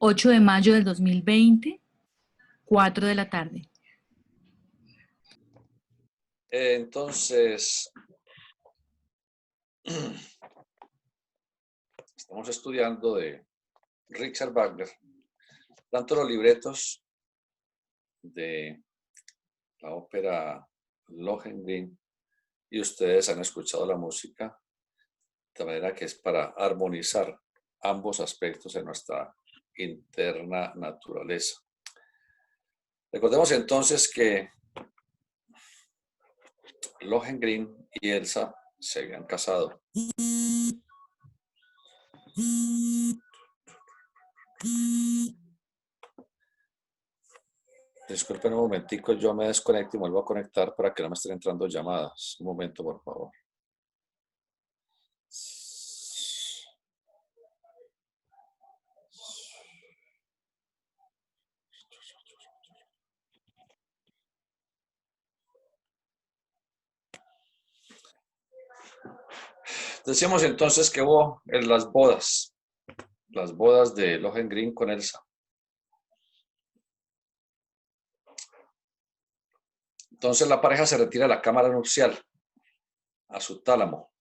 8 de mayo del 2020, 4 de la tarde. Entonces, estamos estudiando de Richard Wagner, tanto los libretos de la ópera Lohengrin, y ustedes han escuchado la música, de manera que es para armonizar ambos aspectos de nuestra interna naturaleza. Recordemos entonces que Lohengrin y Elsa se habían casado. Disculpen un momentico, yo me desconecto y vuelvo a conectar para que no me estén entrando llamadas. Un momento, por favor. Decíamos entonces que hubo en las bodas de Lohengrin con Elsa. Entonces la pareja se retira a la cámara nupcial, a su tálamo.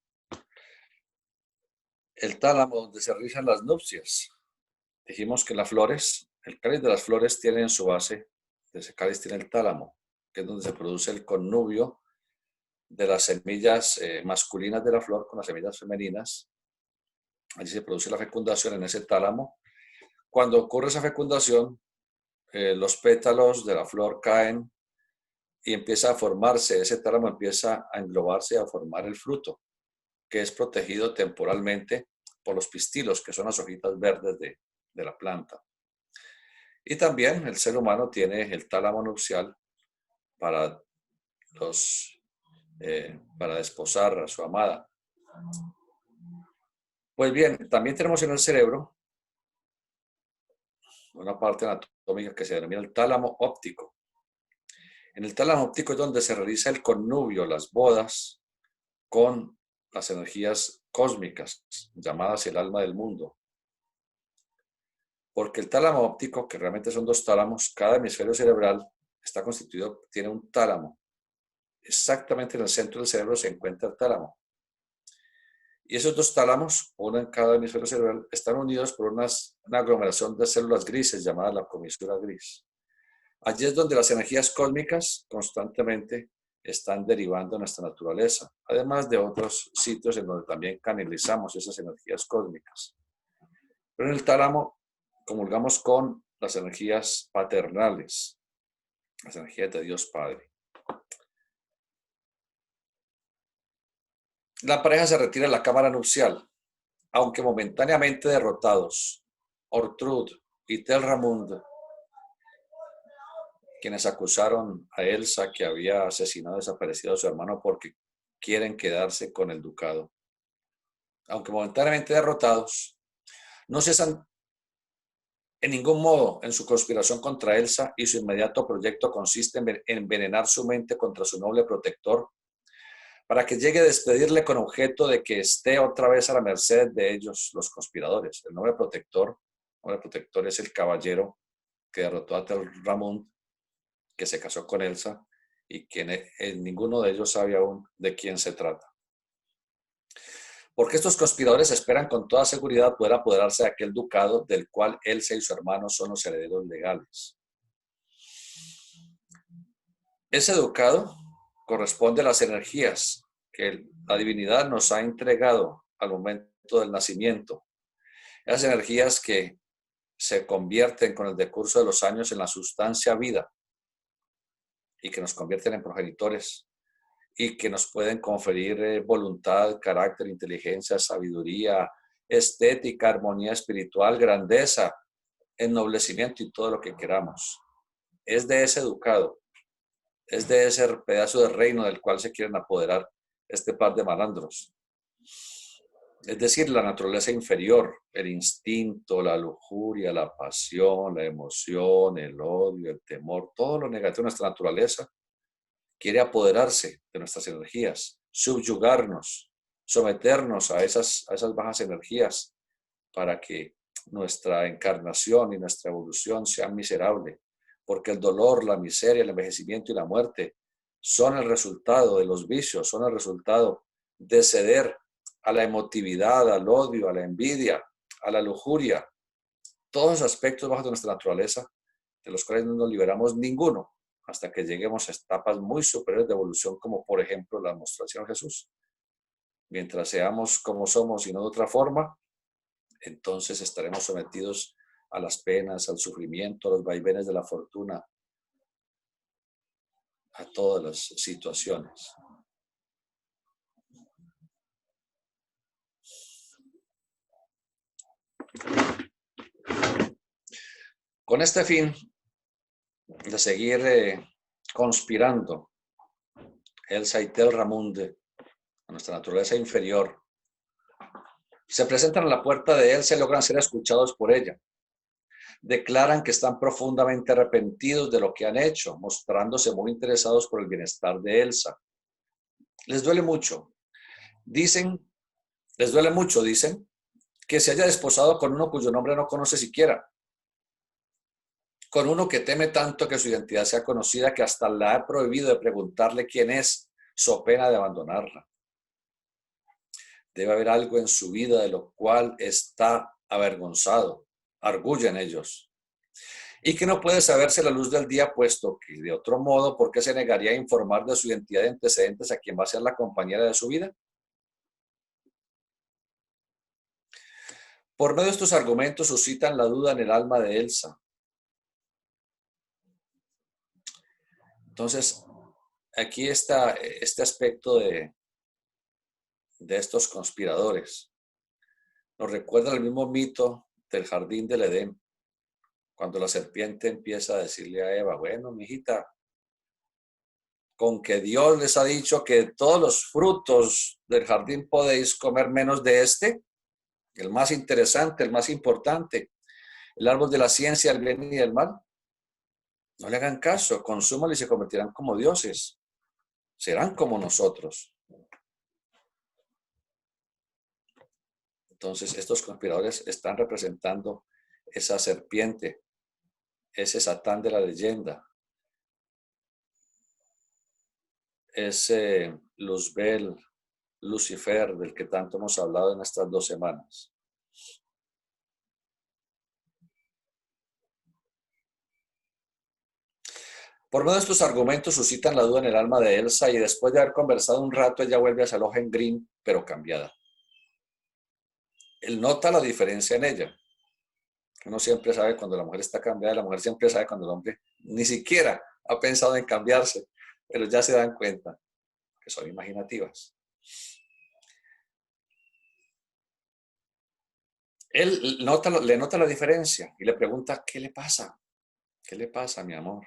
El tálamo donde se realizan las nupcias. Dijimos que las flores, el cáliz de las flores tiene en su base, de ese cáliz tiene el tálamo, que es donde se produce el connubio de las semillas masculinas de la flor con las semillas femeninas. Allí se produce la fecundación en ese tálamo. Cuando ocurre esa fecundación, los pétalos de la flor caen y empieza a formarse, ese tálamo empieza a englobarse y a formar el fruto, que es protegido temporalmente por los pistilos, que son las hojitas verdes de la planta. Y también el ser humano tiene el tálamo nupcial para desposar a su amada. Pues bien, también tenemos en el cerebro una parte anatómica que se denomina el tálamo óptico. En el tálamo óptico es donde se realiza el connubio, las bodas, con las energías cósmicas, llamadas el alma del mundo. Porque el tálamo óptico, que realmente son dos tálamos, cada hemisferio cerebral está constituido, tiene un tálamo. Exactamente en el centro del cerebro se encuentra el tálamo. Y esos dos tálamos, uno en cada hemisferio cerebral, están unidos por una aglomeración de células grises llamada la comisura gris. Allí es donde las energías cósmicas constantemente están derivando de nuestra naturaleza, además de otros sitios en donde también canalizamos esas energías cósmicas. Pero en el tálamo comulgamos con las energías paternales, las energías de Dios Padre. La pareja se retira de la cámara nupcial, aunque momentáneamente derrotados. Ortrud y Telramund, quienes acusaron a Elsa que había asesinado y desaparecido a su hermano porque quieren quedarse con el ducado. Aunque momentáneamente derrotados, no cesan en ningún modo en su conspiración contra Elsa, y su inmediato proyecto consiste en envenenar su mente contra su noble protector para que llegue a despedirle con objeto de que esté otra vez a la merced de ellos, los conspiradores. El noble protector es el caballero que derrotó a Telramund, que se casó con Elsa, y que ninguno de ellos sabe aún de quién se trata. Porque estos conspiradores esperan con toda seguridad poder apoderarse de aquel ducado del cual Elsa y su hermano son los herederos legales. Ese ducado corresponde a las energías que la divinidad nos ha entregado al momento del nacimiento. Esas energías que se convierten con el decurso de los años en la sustancia vida y que nos convierten en progenitores y que nos pueden conferir voluntad, carácter, inteligencia, sabiduría, estética, armonía espiritual, grandeza, ennoblecimiento y todo lo que queramos. Es de ese ducado, es de ese pedazo de reino del cual se quieren apoderar este par de malandros. Es decir, la naturaleza inferior, el instinto, la lujuria, la pasión, la emoción, el odio, el temor, todo lo negativo de nuestra naturaleza quiere apoderarse de nuestras energías, subyugarnos, someternos a esas bajas energías para que nuestra encarnación y nuestra evolución sea miserable, porque el dolor, la miseria, el envejecimiento y la muerte son el resultado de los vicios, son el resultado de ceder a la emotividad, al odio, a la envidia, a la lujuria, todos los aspectos bajos de nuestra naturaleza, de los cuales no nos liberamos ninguno, hasta que lleguemos a etapas muy superiores de evolución, como por ejemplo la demostración de Jesús. Mientras seamos como somos y no de otra forma, entonces estaremos sometidos a las penas, al sufrimiento, a los vaivenes de la fortuna, a todas las situaciones. Con este fin de seguir conspirando, el Saitel Ramunde, a nuestra naturaleza inferior, se presentan a la puerta de él, se logran ser escuchados por ella. Declaran que están profundamente arrepentidos de lo que han hecho, mostrándose muy interesados por el bienestar de Elsa. Les duele mucho. Les duele mucho, dicen, que se haya desposado con uno cuyo nombre no conoce siquiera, con uno que teme tanto que su identidad sea conocida que hasta la ha prohibido de preguntarle quién es, so pena de abandonarla. Debe haber algo en su vida de lo cual está avergonzado, arguyen ellos, y que no puede saberse a la luz del día, puesto que de otro modo, ¿por qué se negaría a informar de su identidad de antecedentes a quien va a ser la compañera de su vida? Por medio de estos argumentos suscitan la duda en el alma de Elsa. Entonces, aquí está este aspecto de estos conspiradores. Nos recuerda el mismo mito del jardín del Edén, cuando la serpiente empieza a decirle a Eva, bueno, mijita, con que Dios les ha dicho que todos los frutos del jardín podéis comer menos de este, el más interesante, el más importante, el árbol de la ciencia, el bien y el mal. No le hagan caso, consúmanlo y se convertirán como dioses. Serán como nosotros. Entonces, estos conspiradores están representando esa serpiente, ese Satán de la leyenda, ese Luzbel, Lucifer, del que tanto hemos hablado en estas 2 semanas. Por medio de estos argumentos suscitan la duda en el alma de Elsa y después de haber conversado un rato, ella vuelve hacia Lohengrin, pero cambiada. Él nota la diferencia en ella. Uno siempre sabe cuando la mujer está cambiada, la mujer siempre sabe cuando el hombre ni siquiera ha pensado en cambiarse, pero ya se dan cuenta que son imaginativas. Él le nota la diferencia y le pregunta, ¿qué le pasa? ¿Qué le pasa, mi amor?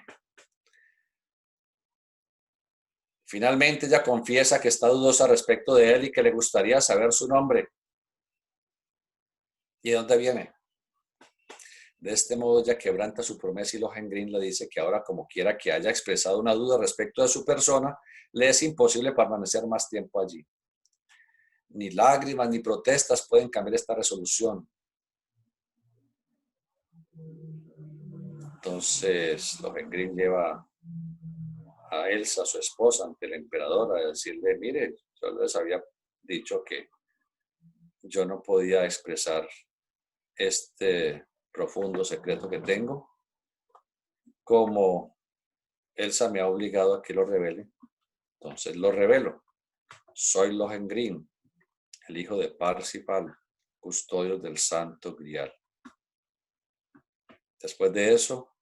Finalmente ella confiesa que está dudosa respecto de él y que le gustaría saber su nombre. ¿Y de dónde viene? De este modo ella quebranta su promesa y Lohengrin le dice que ahora, como quiera que haya expresado una duda respecto de su persona, le es imposible permanecer más tiempo allí. Ni lágrimas ni protestas pueden cambiar esta resolución. Entonces Lohengrin lleva a Elsa, su esposa, ante el emperador a decirle, mire, yo les había dicho que yo no podía expresar este profundo secreto que tengo, como Elsa me ha obligado a que lo revele, entonces lo revelo. Soy Lohengrin, el hijo de Parsifal, custodio del Santo Grial. Después de eso,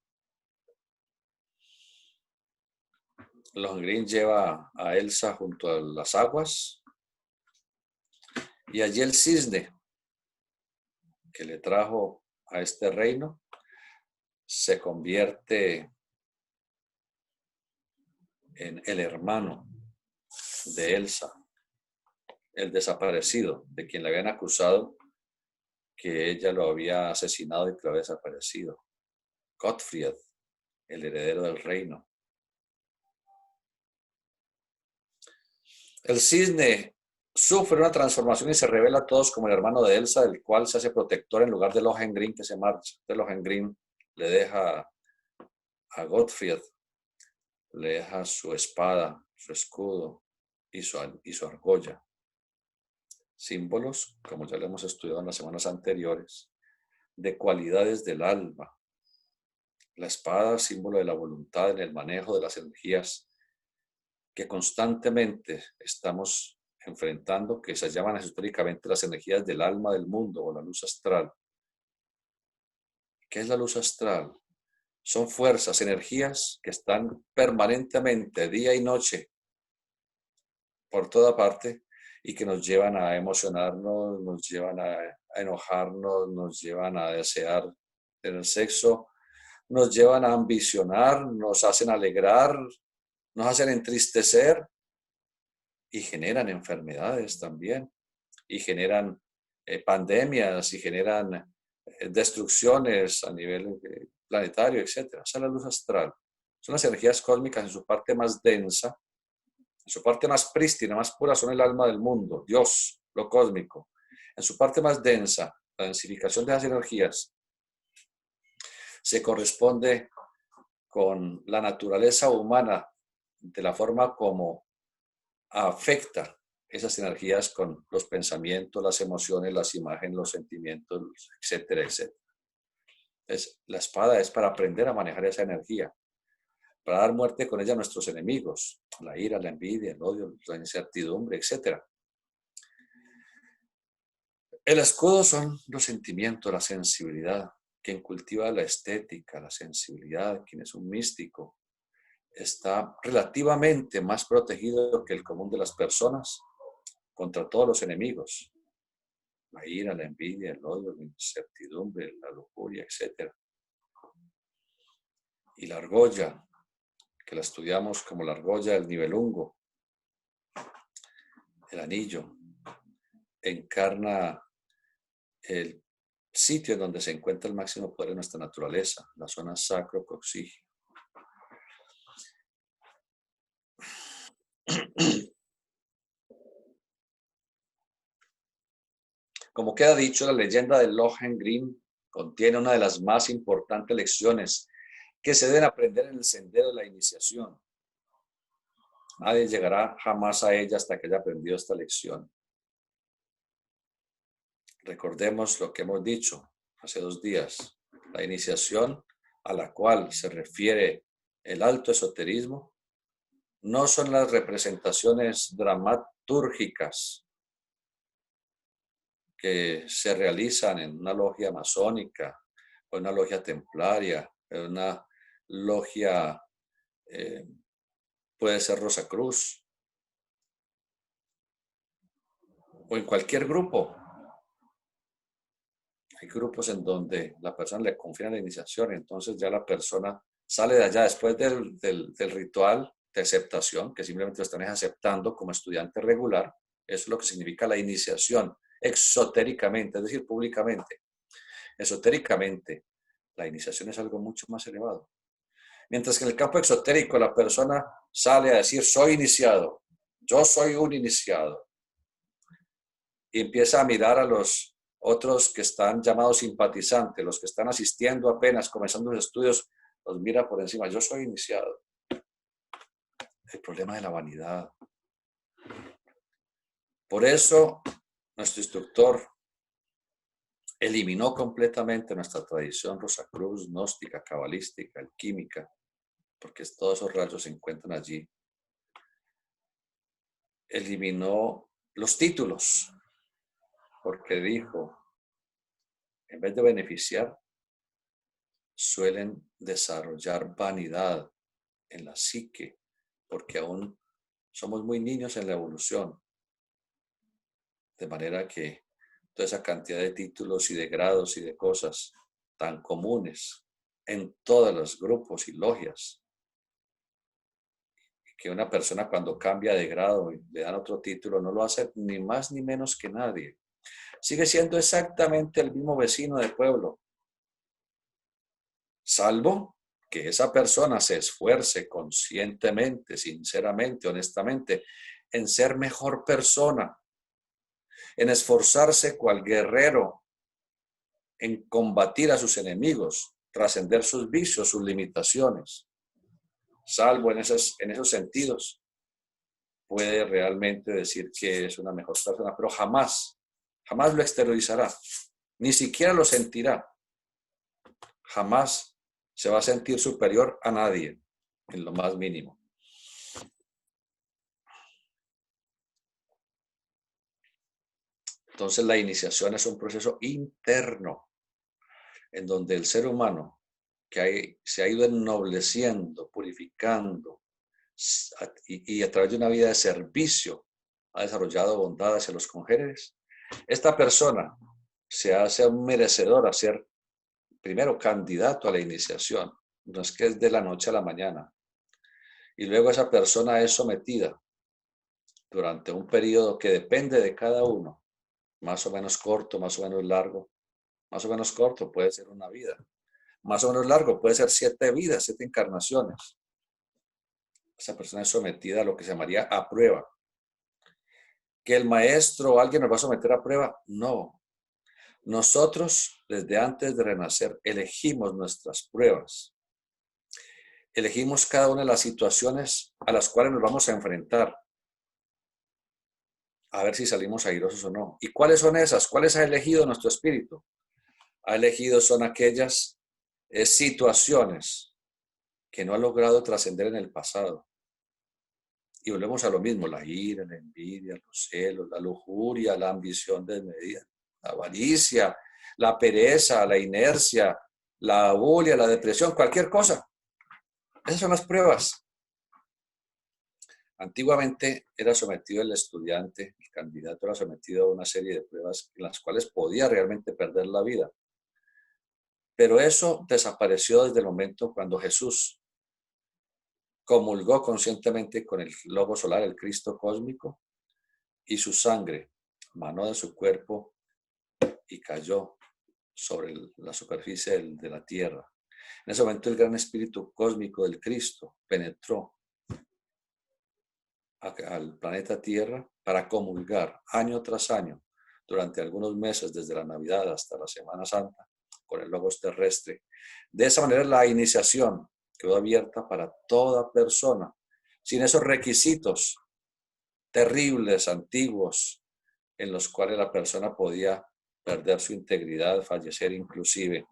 Lohengrin lleva a Elsa junto a las aguas y allí el cisne que le trajo a este reino se convierte en el hermano de Elsa, el desaparecido, de quien le habían acusado que ella lo había asesinado y que lo había desaparecido. Gottfried, el heredero del reino. El cisne sufre una transformación y se revela a todos como el hermano de Elsa, del cual se hace protector en lugar de Lohengrin, que se marcha. De Lohengrin le deja a Gottfried, le deja su espada, su escudo y su argolla. Símbolos, como ya lo hemos estudiado en las semanas anteriores, de cualidades del alma. La espada, símbolo de la voluntad en el manejo de las energías que constantemente estamos enfrentando, que se llaman esotéricamente las energías del alma del mundo o la luz astral. ¿Qué es la luz astral? Son fuerzas, energías que están permanentemente, día y noche, por toda parte, y que nos llevan a emocionarnos, nos llevan a enojarnos, nos llevan a desear tener sexo, nos llevan a ambicionar, nos hacen alegrar, nos hacen entristecer y generan enfermedades también, y generan pandemias, y generan destrucciones a nivel planetario, etc. Esa es la luz astral. Son las energías cósmicas en su parte más densa, en su parte más prístina, más pura, son el alma del mundo, Dios, lo cósmico. En su parte más densa, la densificación de esas energías se corresponde con la naturaleza humana, de la forma como afecta esas energías con los pensamientos, las emociones, las imágenes, los sentimientos, etcétera, etcétera. Entonces, la espada es para aprender a manejar esa energía, para dar muerte con ella a nuestros enemigos, la ira, la envidia, el odio, la incertidumbre, etcétera. El escudo son los sentimientos, la sensibilidad. Quien cultiva la estética, la sensibilidad, quien es un místico, está relativamente más protegido que el común de las personas contra todos los enemigos. La ira, la envidia, el odio, la incertidumbre, la lujuria, etc. Y la argolla, que la estudiamos como la argolla del nivelungo, el anillo, encarna el sitio en donde se encuentra el máximo poder de nuestra naturaleza, la zona sacro-coxígea. Como queda dicho, la leyenda de Lohengrin contiene una de las más importantes lecciones que se deben aprender en el sendero de la iniciación. Nadie llegará jamás a ella hasta que haya aprendido esta lección. Recordemos lo que hemos dicho hace 2 días. La iniciación a la cual se refiere el alto esoterismo no son las representaciones dramatúrgicas que se realizan en una logia masónica, o en una logia templaria, en una logia, puede ser Rosacruz, o en cualquier grupo. Hay grupos en donde la persona le confía la iniciación, entonces ya la persona sale de allá después del ritual de aceptación, que simplemente lo están aceptando como estudiante regular. Eso es lo que significa la iniciación, exotéricamente, es decir, públicamente. Esotéricamente, la iniciación es algo mucho más elevado. Mientras que en el campo exotérico la persona sale a decir, soy iniciado, yo soy un iniciado. Y empieza a mirar a los otros que están llamados simpatizantes, los que están asistiendo apenas, comenzando los estudios, los mira por encima, yo soy iniciado. El problema de la vanidad. Por eso, nuestro instructor eliminó completamente nuestra tradición Rosacruz, gnóstica, cabalística, alquímica, porque todos esos rayos se encuentran allí. Eliminó los títulos, porque dijo, en vez de beneficiar, suelen desarrollar vanidad en la psique, porque aún somos muy niños en la evolución. De manera que toda esa cantidad de títulos y de grados y de cosas tan comunes en todos los grupos y logias, que una persona cuando cambia de grado y le dan otro título no lo hace ni más ni menos que nadie. Sigue siendo exactamente el mismo vecino del pueblo, salvo que esa persona se esfuerce conscientemente, sinceramente, honestamente, en ser mejor persona, en esforzarse cual guerrero, en combatir a sus enemigos, trascender sus vicios, sus limitaciones. Salvo en esos sentidos, puede realmente decir que es una mejor persona, pero jamás lo exteriorizará, ni siquiera lo sentirá. Jamás se va a sentir superior a nadie, en lo más mínimo. Entonces la iniciación es un proceso interno, en donde el ser humano se ha ido ennobleciendo, purificando, y a través de una vida de servicio ha desarrollado bondad hacia los congéneres, esta persona se hace un merecedor a ser primero candidato a la iniciación. No es que es de la noche a la mañana. Y luego esa persona es sometida durante un periodo que depende de cada uno, más o menos corto, más o menos largo. Más o menos corto puede ser una vida. Más o menos largo puede ser 7 vidas, 7 encarnaciones. Esa persona es sometida a lo que se llamaría a prueba. ¿Que el maestro o alguien nos va a someter a prueba? No. Nosotros, desde antes de renacer, elegimos nuestras pruebas. Elegimos cada una de las situaciones a las cuales nos vamos a enfrentar. A ver si salimos airosos o no. ¿Y cuáles son esas? ¿Cuáles ha elegido nuestro espíritu? Ha elegido son aquellas situaciones que no ha logrado trascender en el pasado. Y volvemos a lo mismo: la ira, la envidia, los celos, la lujuria, la ambición desmedida, la avaricia, la pereza, la inercia, la bulia, la depresión, cualquier cosa. Esas son las pruebas. Antiguamente era sometido el estudiante, el candidato era sometido a una serie de pruebas en las cuales podía realmente perder la vida. Pero eso desapareció desde el momento cuando Jesús comulgó conscientemente con el logo solar, el Cristo cósmico, y su sangre manó de su cuerpo y cayó sobre la superficie de la tierra. En ese momento el gran espíritu cósmico del Cristo penetró al planeta Tierra para comulgar año tras año, durante algunos meses, desde la Navidad hasta la Semana Santa, con el logos terrestre. De esa manera la iniciación quedó abierta para toda persona, sin esos requisitos terribles, antiguos, en los cuales la persona podía perder su integridad, fallecer inclusive,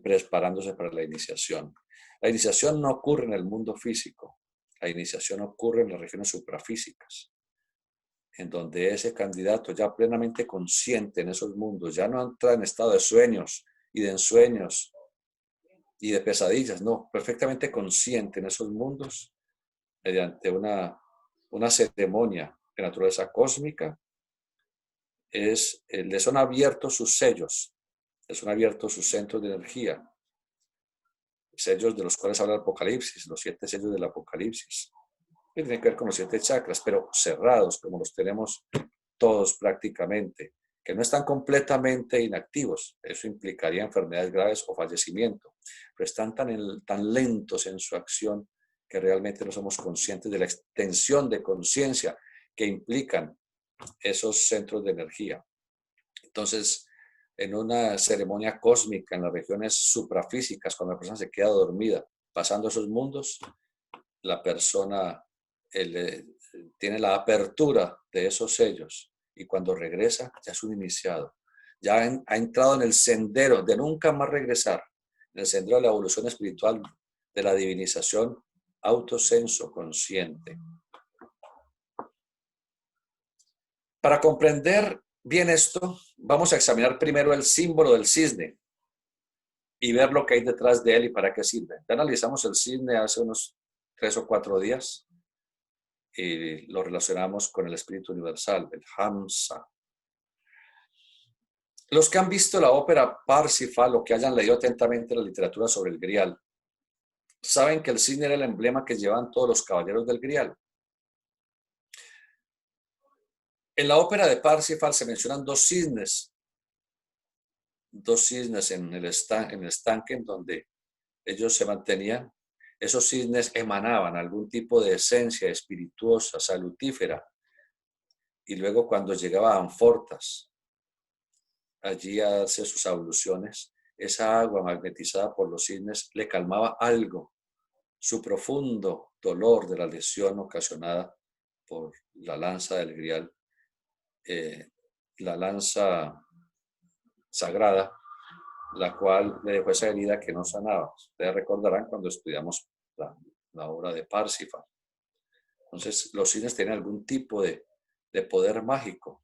preparándose para la iniciación. La iniciación no ocurre en el mundo físico, la iniciación ocurre en las regiones suprafísicas, en donde ese candidato ya plenamente consciente en esos mundos, ya no entra en estado de sueños y de ensueños y de pesadillas, no, perfectamente consciente en esos mundos, mediante una ceremonia de naturaleza cósmica, le son abiertos sus sellos, le son abiertos sus centros de energía, sellos de los cuales habla el Apocalipsis, los 7 sellos del Apocalipsis, que tienen que ver con los 7 chakras, pero cerrados, como los tenemos todos prácticamente, que no están completamente inactivos. Eso implicaría enfermedades graves o fallecimiento, pero están tan lentos en su acción que realmente no somos conscientes de la extensión de conciencia que implican esos centros de energía. Entonces, en una ceremonia cósmica en las regiones suprafísicas, cuando la persona se queda dormida, pasando esos mundos, la persona tiene la apertura de esos sellos y cuando regresa ya es un iniciado, ya ha entrado en el sendero de nunca más regresar, en el sendero de la evolución espiritual, de la divinización autosenso consciente. Para comprender bien esto, vamos a examinar primero el símbolo del cisne y ver lo que hay detrás de él y para qué sirve. Ya analizamos el cisne hace unos 3 o 4 días y lo relacionamos con el espíritu universal, el Hamsa. Los que han visto la ópera Parsifal o que hayan leído atentamente la literatura sobre el Grial, saben que el cisne era el emblema que llevan todos los caballeros del Grial. En la ópera de Parsifal se mencionan 2 cisnes en el estanque en donde ellos se mantenían. Esos cisnes emanaban algún tipo de esencia espirituosa, salutífera, y luego cuando llegaba a Anfortas, allí a hacer sus abluciones, esa agua magnetizada por los cisnes le calmaba algo, su profundo dolor de la lesión ocasionada por la lanza del Grial, la lanza sagrada, la cual le dejó esa herida que no sanaba. Ustedes recordarán cuando estudiamos la obra de Parsifal. Entonces, los cisnes tienen algún tipo de poder mágico.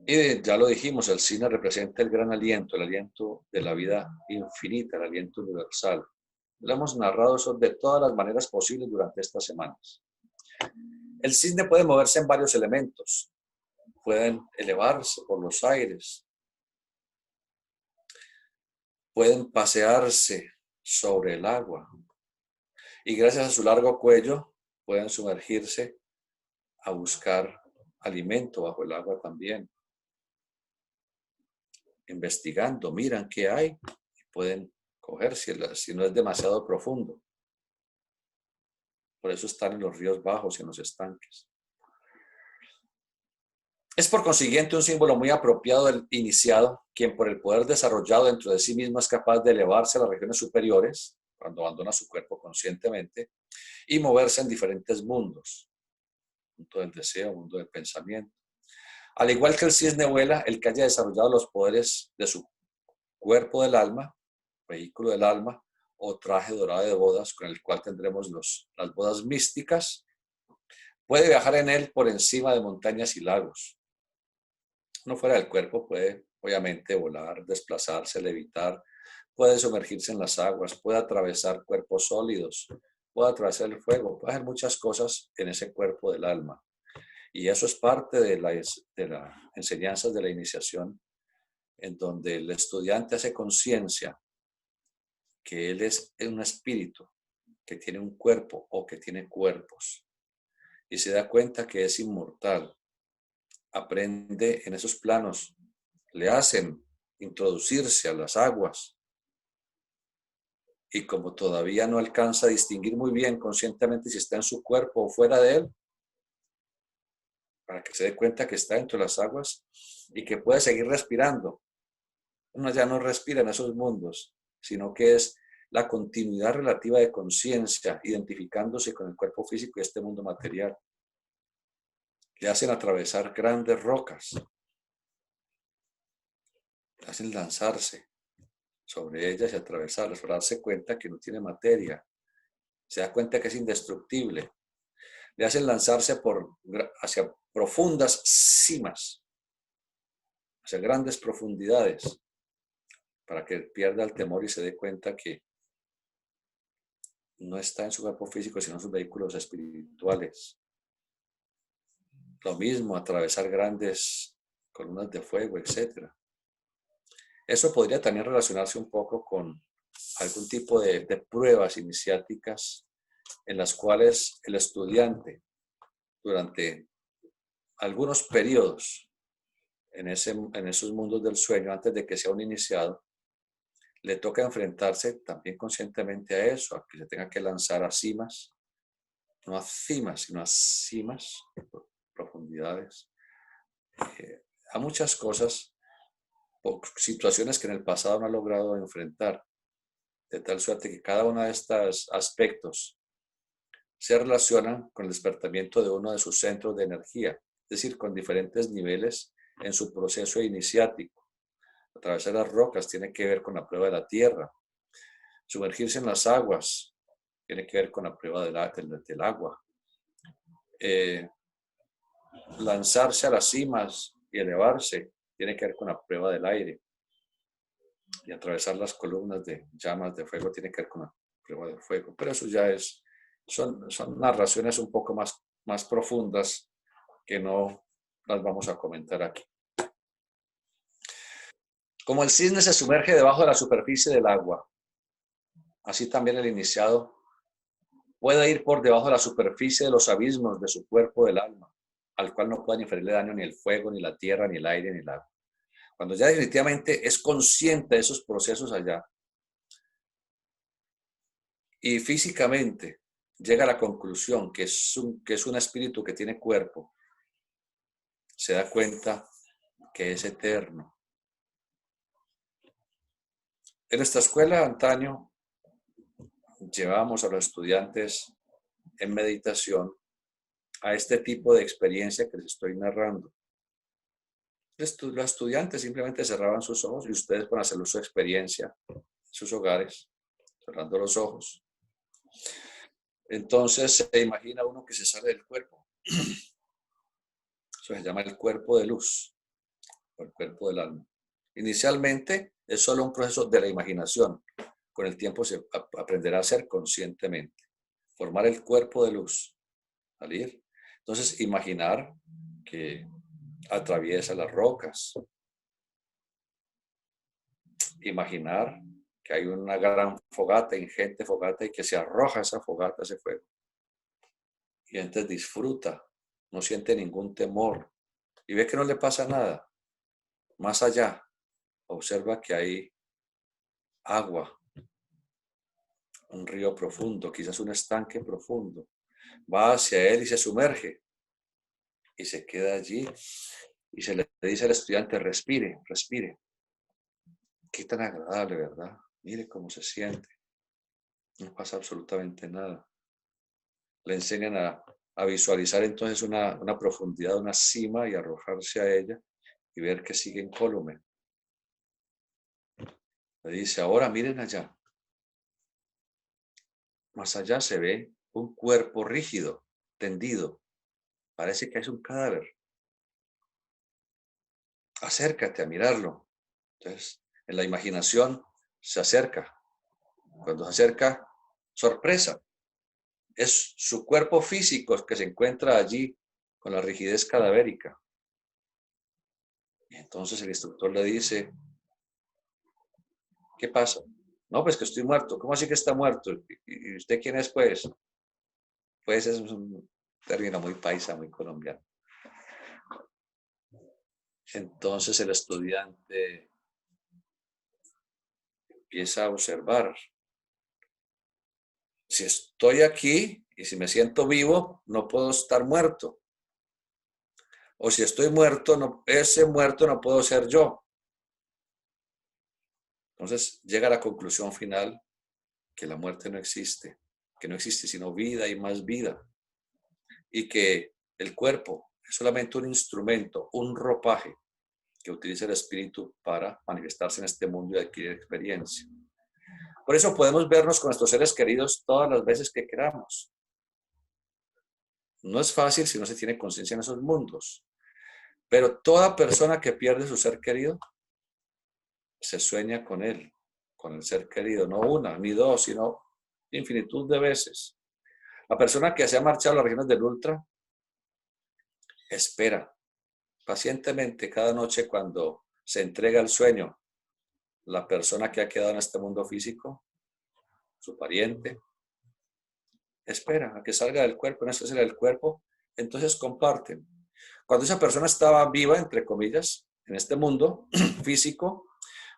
Y ya lo dijimos, el cisne representa el gran aliento, el aliento de la vida infinita, el aliento universal. Lo hemos narrado eso de todas las maneras posibles durante estas semanas. El cisne puede moverse en varios elementos. Pueden elevarse por los aires. Pueden pasearse sobre el agua. Y gracias a su largo cuello, pueden sumergirse a buscar alimento bajo el agua también. Investigando, miran qué hay y pueden coger si no es demasiado profundo. Por eso están en los ríos bajos y en los estanques. Es por consiguiente un símbolo muy apropiado del iniciado, quien por el poder desarrollado dentro de sí mismo es capaz de elevarse a las regiones superiores, cuando abandona su cuerpo conscientemente, y moverse en diferentes mundos. Mundo del deseo, mundo del pensamiento. Al igual que el cisne vuela, el que haya desarrollado los poderes de su cuerpo del alma, vehículo del alma, o traje dorado de bodas, con el cual tendremos las bodas místicas, puede viajar en él por encima de montañas y lagos. No fuera del cuerpo puede, obviamente, volar, desplazarse, levitar, puede sumergirse en las aguas, puede atravesar cuerpos sólidos, puede atravesar el fuego, puede hacer muchas cosas en ese cuerpo del alma. Y eso es parte de las enseñanzas de la iniciación, en donde el estudiante hace conciencia que él es un espíritu, que tiene un cuerpo o que tiene cuerpos. Y se da cuenta que es inmortal. Aprende en esos planos. Le hacen introducirse a las aguas. Y como todavía no alcanza a distinguir muy bien conscientemente si está en su cuerpo o fuera de él, para que se dé cuenta que está dentro de las aguas y que puede seguir respirando. Uno ya no respira en esos mundos, sino que es la continuidad relativa de conciencia, identificándose con el cuerpo físico y este mundo material. Le hacen atravesar grandes rocas, le hacen lanzarse sobre ellas y atravesarlas, para darse cuenta que no tiene materia, se da cuenta que es indestructible. Le hacen lanzarse hacia profundas cimas, hacia grandes profundidades, para que pierda el temor y se dé cuenta que no está en su cuerpo físico, sino en sus vehículos espirituales. Lo mismo, atravesar grandes columnas de fuego, etc. Eso podría también relacionarse un poco con algún tipo de pruebas iniciáticas en las cuales el estudiante, durante algunos periodos en esos mundos del sueño, antes de que sea un iniciado, le toca enfrentarse también conscientemente a eso, a que se tenga que lanzar a cimas, no a cimas, sino a cimas, profundidades, a muchas cosas, o situaciones que en el pasado no ha logrado enfrentar, de tal suerte que cada uno de estos aspectos se relacionan con el despertamiento de uno de sus centros de energía, es decir, con diferentes niveles en su proceso iniciático. Atravesar las rocas tiene que ver con la prueba de la tierra. Sumergirse en las aguas tiene que ver con la prueba del agua. Lanzarse a las cimas y elevarse tiene que ver con la prueba del aire. Y atravesar las columnas de llamas de fuego tiene que ver con la prueba del fuego. Pero eso ya son narraciones un poco más profundas que no las vamos a comentar aquí. Como el cisne se sumerge debajo de la superficie del agua, así también el iniciado puede ir por debajo de la superficie de los abismos de su cuerpo del alma, al cual no pueden inferirle daño ni el fuego, ni la tierra, ni el aire, ni el agua. Cuando ya definitivamente es consciente de esos procesos allá, y físicamente llega a la conclusión que es un espíritu que tiene cuerpo, se da cuenta que es eterno. En nuestra escuela antaño llevábamos a los estudiantes en meditación a este tipo de experiencia que les estoy narrando. Los estudiantes simplemente cerraban sus ojos y ustedes pueden hacer su experiencia en sus hogares, cerrando los ojos. Entonces se imagina uno que se sale del cuerpo. Eso se llama el cuerpo de luz, o el cuerpo del alma. Inicialmente es solo un proceso de la imaginación. Con el tiempo se aprenderá a hacer conscientemente. Formar el cuerpo de luz, salir. Entonces imaginar que atraviesa las rocas. Imaginar que hay una gran fogata, ingente fogata, y que se arroja esa fogata, ese fuego. Y entonces disfruta, no siente ningún temor y ve que no le pasa nada. Más allá, observa que hay agua, un río profundo, quizás un estanque profundo. Va hacia él y se sumerge y se queda allí y se le dice al estudiante, respire, respire. Qué tan agradable, ¿verdad? Mire cómo se siente. No pasa absolutamente nada. Le enseñan a visualizar entonces una profundidad, una cima y arrojarse a ella y ver que sigue incólume. Le dice, ahora miren allá. Más allá se ve un cuerpo rígido, tendido. Parece que es un cadáver. Acércate a mirarlo. Entonces, en la imaginación se acerca. Cuando se acerca, sorpresa. Es su cuerpo físico que se encuentra allí con la rigidez cadavérica. Y entonces el instructor le dice, ¿qué pasa? No, pues que estoy muerto. ¿Cómo así que está muerto? ¿Y usted quién es, pues? Pues es un término muy paisa, muy colombiano. Entonces el estudiante empieza a observar. Si estoy aquí y si me siento vivo, no puedo estar muerto. O si estoy muerto, ese muerto no puedo ser yo. Entonces llega a la conclusión final que la muerte no existe, que no existe sino vida y más vida. Y que el cuerpo es solamente un instrumento, un ropaje que utiliza el espíritu para manifestarse en este mundo y adquirir experiencia. Por eso podemos vernos con nuestros seres queridos todas las veces que queramos. No es fácil si no se tiene conciencia en esos mundos. Pero toda persona que pierde su ser querido, se sueña con él, con el ser querido. No una, ni dos, sino infinitud de veces. La persona que se ha marchado a las regiones del ultra, espera pacientemente cada noche cuando se entrega el sueño. La persona que ha quedado en este mundo físico, su pariente, espera a que salga del cuerpo, en esta escena del cuerpo, entonces comparten. Cuando esa persona estaba viva, entre comillas, en este mundo físico,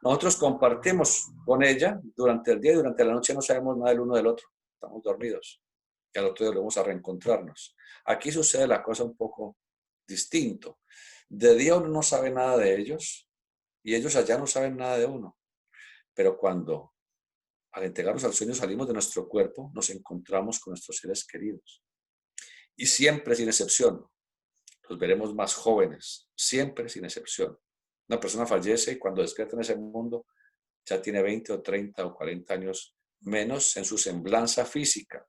nosotros compartimos con ella durante el día y durante la noche no sabemos nada del uno del otro, estamos dormidos y al otro día volvemos a reencontrarnos. Aquí sucede la cosa un poco distinto. De día uno no sabe nada de ellos y ellos allá no saben nada de uno, pero cuando al entregarnos al sueño salimos de nuestro cuerpo, nos encontramos con nuestros seres queridos. Y siempre, sin excepción, los veremos más jóvenes, siempre sin excepción. Una persona fallece y cuando despierta en ese mundo ya tiene 20 o 30 o 40 años menos en su semblanza física.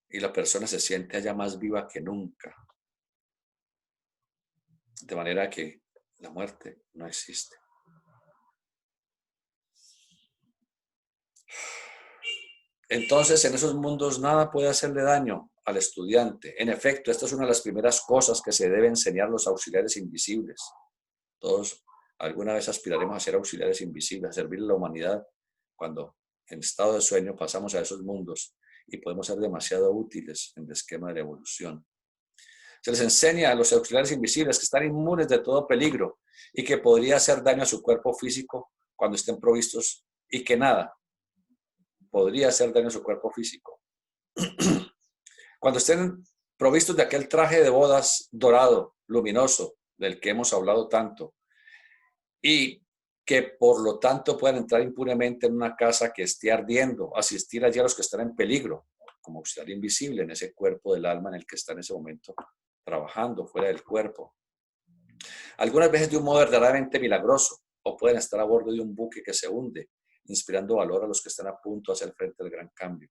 Y la persona se siente allá más viva que nunca. De manera que la muerte no existe. Entonces, en esos mundos nada puede hacerle daño al estudiante. En efecto, esta es una de las primeras cosas que se debe enseñar a los auxiliares invisibles. Todos alguna vez aspiraremos a ser auxiliares invisibles, a servir a la humanidad cuando en estado de sueño pasamos a esos mundos y podemos ser demasiado útiles en el esquema de la evolución. Se les enseña a los auxiliares invisibles que están inmunes de todo peligro y que podría hacer daño a su cuerpo físico cuando estén provistos y que nada podría hacer daño a su cuerpo físico. Cuando estén provistos de aquel traje de bodas dorado, luminoso, del que hemos hablado tanto, y que por lo tanto puedan entrar impunemente en una casa que esté ardiendo, asistir allí a los que están en peligro, como estar invisible en ese cuerpo del alma en el que está en ese momento trabajando fuera del cuerpo. Algunas veces de un modo verdaderamente milagroso, o pueden estar a bordo de un buque que se hunde, inspirando valor a los que están a punto de hacer frente al gran cambio.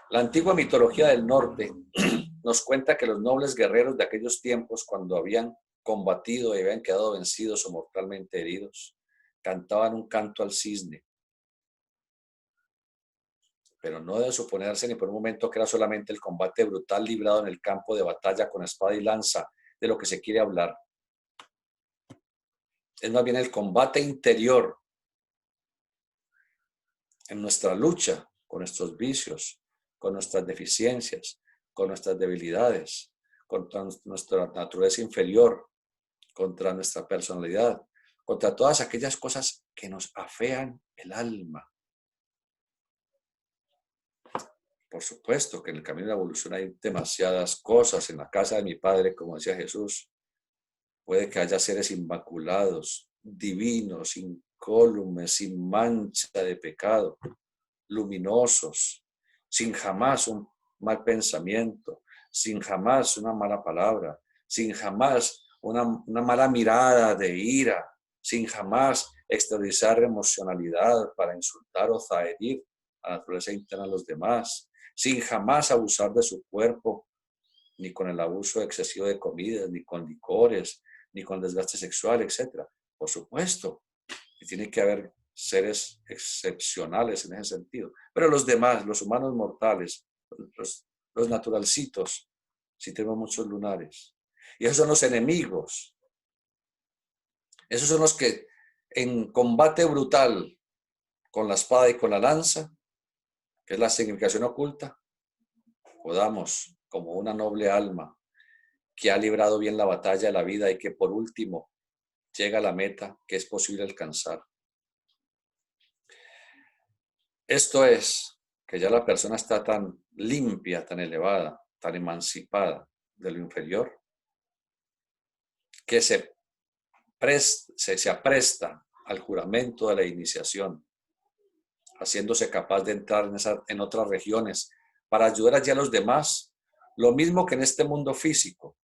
La antigua mitología del norte nos cuenta que los nobles guerreros de aquellos tiempos, cuando habían combatido y habían quedado vencidos o mortalmente heridos, cantaban un canto al cisne. Pero no debe suponerse ni por un momento que era solamente el combate brutal librado en el campo de batalla con espada y lanza de lo que se quiere hablar. Es más bien el combate interior en nuestra lucha con nuestros vicios, con nuestras deficiencias, con nuestras debilidades, contra nuestra naturaleza inferior, contra nuestra personalidad, contra todas aquellas cosas que nos afean el alma. Por supuesto que en el camino de la evolución hay demasiadas cosas. En la casa de mi padre, como decía Jesús, puede que haya seres inmaculados, divinos, incólumes, sin mancha de pecado, luminosos, sin jamás un mal pensamiento, sin jamás una mala palabra, sin jamás una mala mirada de ira, sin jamás exteriorizar emocionalidad para insultar o herir a la naturaleza interna de los demás, sin jamás abusar de su cuerpo, ni con el abuso excesivo de comidas, ni con licores, ni con desgaste sexual, etc. Por supuesto, que tiene que haber seres excepcionales en ese sentido. Pero los demás, los humanos mortales, los naturalcitos, sí tenemos muchos lunares. Y esos son los enemigos. Esos son los que en combate brutal con la espada y con la lanza, que es la significación oculta, podamos, como una noble alma que ha librado bien la batalla de la vida y que por último llega a la meta que es posible alcanzar. Esto es, que ya la persona está tan limpia, tan elevada, tan emancipada de lo inferior, que se apresta al juramento de la iniciación, haciéndose capaz de entrar en otras regiones para ayudar allí a los demás, lo mismo que en este mundo físico,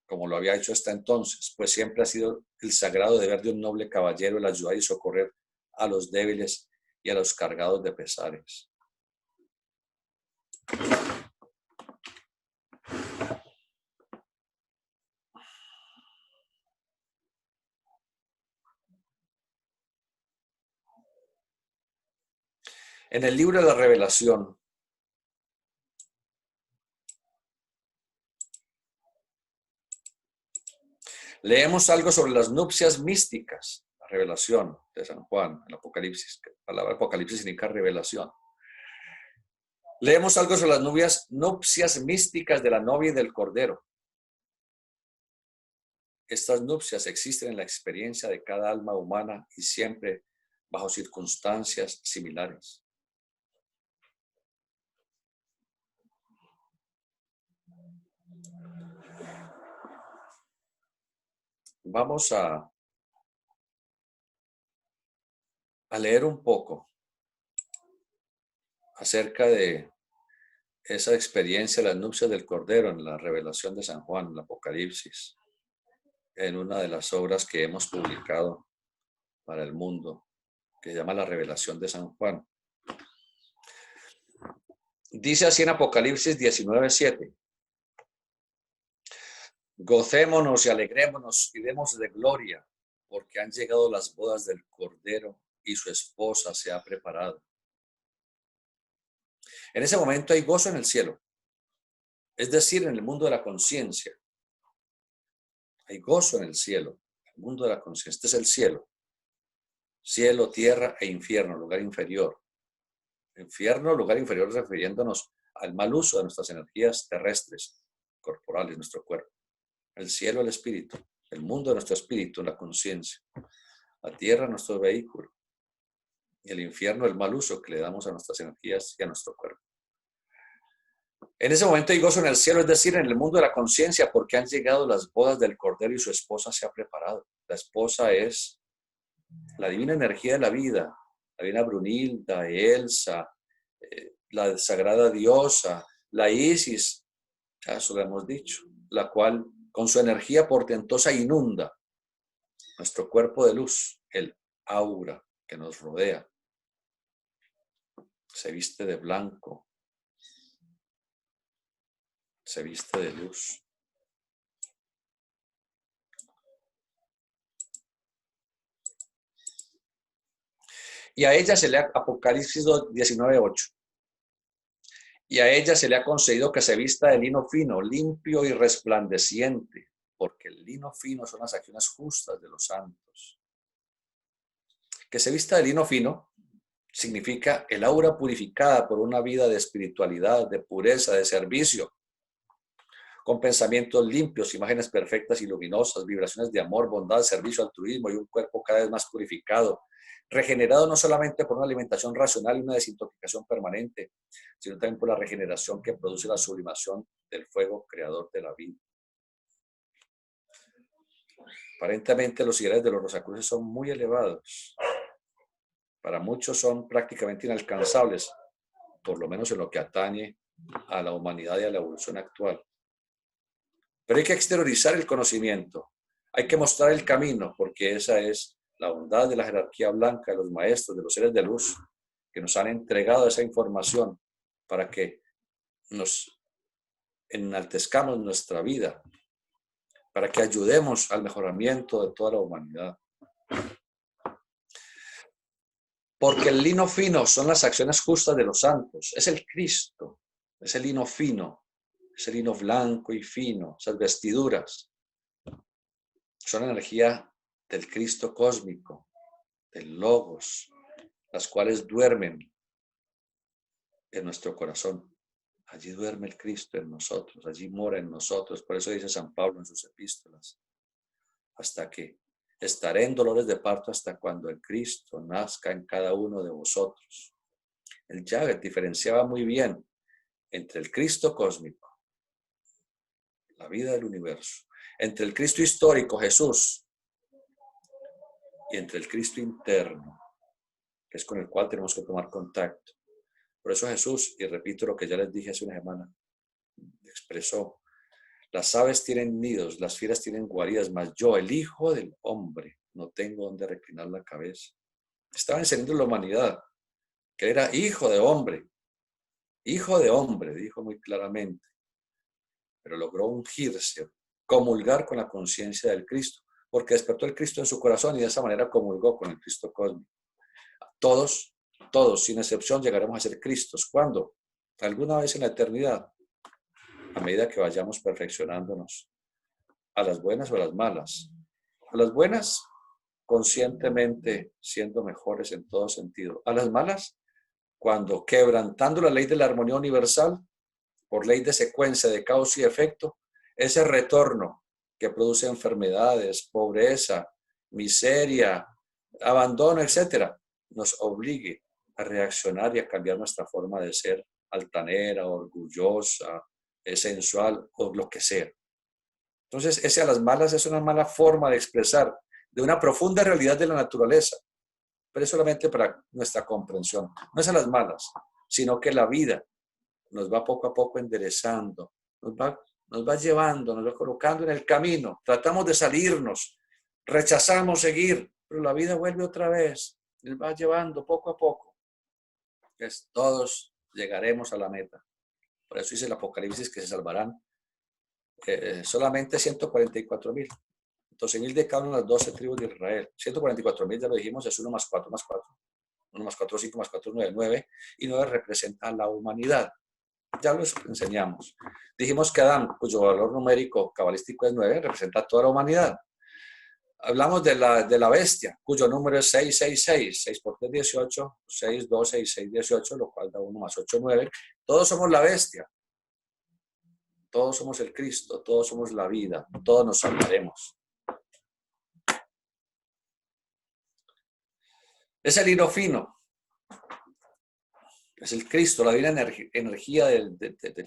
como lo había hecho hasta entonces, pues siempre ha sido el sagrado deber de un noble caballero el ayudar y socorrer a los débiles y a los cargados de pesares. En el libro de la Revelación, leemos algo sobre las nupcias místicas, la revelación de San Juan, el Apocalipsis, que la palabra Apocalipsis significa revelación. Leemos algo sobre las nupcias místicas de la novia y del cordero. Estas nupcias existen en la experiencia de cada alma humana y siempre bajo circunstancias similares. Vamos a leer un poco acerca de esa experiencia de las nupcias del Cordero en la revelación de San Juan, el Apocalipsis, en una de las obras que hemos publicado para el mundo, que se llama La Revelación de San Juan. Dice así en Apocalipsis 19:7. Gocémonos y alegrémonos y demos de gloria, porque han llegado las bodas del Cordero y su esposa se ha preparado. En ese momento hay gozo en el cielo, es decir, en el mundo de la conciencia. Hay gozo en el cielo, el mundo de la conciencia. Este es el cielo. Cielo, tierra e infierno, lugar inferior. Infierno, lugar inferior, refiriéndonos al mal uso de nuestras energías terrestres, corporales, nuestro cuerpo. El cielo, el espíritu. El mundo de nuestro espíritu, la conciencia. La tierra, nuestro vehículo. Y el infierno, el mal uso que le damos a nuestras energías y a nuestro cuerpo. En ese momento hay gozo en el cielo, es decir, en el mundo de la conciencia, porque han llegado las bodas del Cordero y su esposa se ha preparado. La esposa es la divina energía de la vida, la divina Brunilda, Elsa, la sagrada diosa, la Isis, eso lo hemos dicho, la cual con su energía portentosa inunda nuestro cuerpo de luz, el aura que nos rodea. Se viste de blanco, se viste de luz. Y a ella se le ha, Apocalipsis 19:8. Y a ella se le ha concedido que se vista de lino fino, limpio y resplandeciente, porque el lino fino son las acciones justas de los santos. Que se vista de lino fino significa el aura purificada por una vida de espiritualidad, de pureza, de servicio, con pensamientos limpios, imágenes perfectas y luminosas, vibraciones de amor, bondad, servicio, altruismo y un cuerpo cada vez más purificado, regenerado no solamente por una alimentación racional y una desintoxicación permanente, sino también por la regeneración que produce la sublimación del fuego creador de la vida. Aparentemente los ideales de los Rosacruces son muy elevados. Para muchos son prácticamente inalcanzables, por lo menos en lo que atañe a la humanidad y a la evolución actual. Pero hay que exteriorizar el conocimiento, hay que mostrar el camino, porque esa es la bondad de la jerarquía blanca, de los maestros, de los seres de luz, que nos han entregado esa información para que nos enaltezcamos nuestra vida, para que ayudemos al mejoramiento de toda la humanidad. Porque el lino fino son las acciones justas de los santos, es el Cristo, es el lino fino, es el lino blanco y fino, esas vestiduras son energía del Cristo cósmico, del Logos, las cuales duermen en nuestro corazón. Allí duerme el Cristo en nosotros, allí mora en nosotros. Por eso dice San Pablo en sus epístolas, hasta que estaré en dolores de parto hasta cuando el Cristo nazca en cada uno de vosotros. El Javet diferenciaba muy bien entre el Cristo cósmico, la vida del universo, entre el Cristo histórico, Jesús, y entre el Cristo interno, que es con el cual tenemos que tomar contacto. Por eso Jesús, y repito lo que ya les dije hace una semana, expresó, las aves tienen nidos, las fieras tienen guaridas, mas yo, el Hijo del Hombre, no tengo donde reclinar la cabeza. Estaba enseñando a la humanidad que era hijo de hombre, dijo muy claramente, pero logró ungirse, comulgar con la conciencia del Cristo, porque despertó el Cristo en su corazón y de esa manera comulgó con el Cristo cósmico. Todos, sin excepción, llegaremos a ser Cristos. ¿Cuándo? Alguna vez en la eternidad, a medida que vayamos perfeccionándonos, a las buenas o a las malas. A las buenas, conscientemente siendo mejores en todo sentido. A las malas, cuando quebrantando la ley de la armonía universal, por ley de secuencia, de causa y efecto, ese retorno que produce enfermedades, pobreza, miseria, abandono, etcétera, nos obligue a reaccionar y a cambiar nuestra forma de ser altanera, orgullosa, sensual o lo que sea. Entonces, ese a las malas es una mala forma de expresar de una profunda realidad de la naturaleza, pero es solamente para nuestra comprensión. No es a las malas, sino que la vida nos va poco a poco enderezando, nos va llevando, nos va colocando en el camino. Tratamos de salirnos, rechazamos seguir, pero la vida vuelve otra vez, nos va llevando poco a poco. Entonces, todos llegaremos a la meta. Por eso dice el Apocalipsis que se salvarán solamente 144,000. 12,000 de cada una de las 12 tribus de Israel. 144,000, ya lo dijimos, es 1 más 4 más 4. 1 más 4, 5 más 4, 9, 9. Y 9 representa a la humanidad. Ya lo enseñamos. Dijimos que Adán, cuyo valor numérico cabalístico es 9, representa a toda la humanidad. Hablamos de la bestia, cuyo número es 666. 6 por 3, 18. 6, 12 y 6, 18, lo cual da 1 más 8, 9. Todos somos la bestia. Todos somos el Cristo. Todos somos la vida. Todos nos salvaremos. Es el hilo fino, es el Cristo, la divina energía del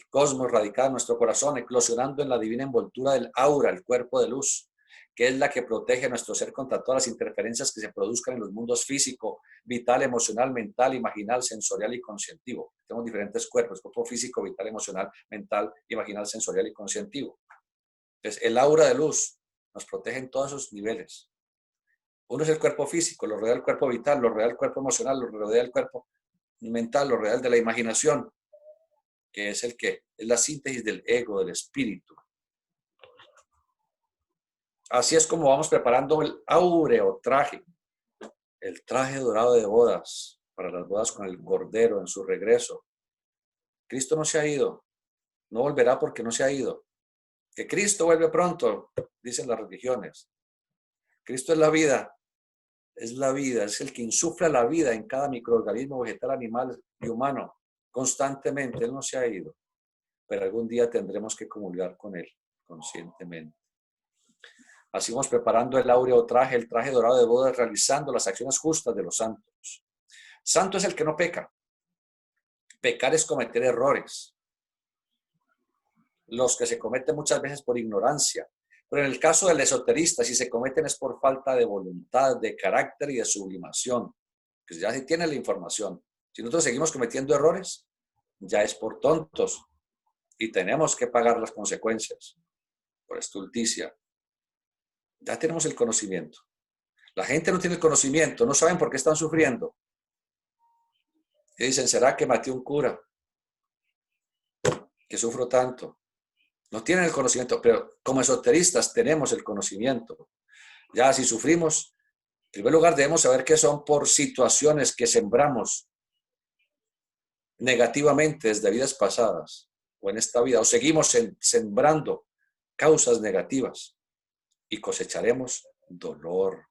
cosmos radicada en nuestro corazón, eclosionando en la divina envoltura del aura, el cuerpo de luz, que es la que protege a nuestro ser contra todas las interferencias que se produzcan en los mundos físico, vital, emocional, mental, imaginal, sensorial y conscientivo. Tenemos diferentes cuerpos, cuerpo físico, vital, emocional, mental, imaginal, sensorial y conscientivo. Entonces, el aura de luz nos protege en todos esos niveles. Uno es el cuerpo físico, lo rodea el cuerpo vital, lo rodea el cuerpo emocional, lo rodea el cuerpo mental, lo rodea el de la imaginación, que es es la síntesis del ego, del espíritu. Así es como vamos preparando el áureo traje, el traje dorado de bodas, para las bodas con el Cordero en su regreso. Cristo no se ha ido, no volverá porque no se ha ido. Que Cristo vuelve pronto, dicen las religiones. Cristo es la vida, es el que insufla la vida en cada microorganismo, vegetal, animal y humano, constantemente. Él no se ha ido, pero algún día tendremos que comulgar con Él, conscientemente. Así vamos preparando el áureo traje, el traje dorado de bodas, realizando las acciones justas de los santos. Santo es el que no peca. Pecar es cometer errores, los que se cometen muchas veces por ignorancia. Pero en el caso del esoterista, si se cometen es por falta de voluntad, de carácter y de sublimación, que ya se tiene la información. Si nosotros seguimos cometiendo errores, ya es por tontos y tenemos que pagar las consecuencias por estulticia. Ya tenemos el conocimiento. La gente no tiene el conocimiento, no saben por qué están sufriendo. Y dicen, ¿será que maté un cura? Que sufro tanto. No tienen el conocimiento, pero como esoteristas tenemos el conocimiento. Ya si sufrimos, en primer lugar debemos saber que son por situaciones que sembramos negativamente desde vidas pasadas o en esta vida, o seguimos sembrando causas negativas y cosecharemos dolor.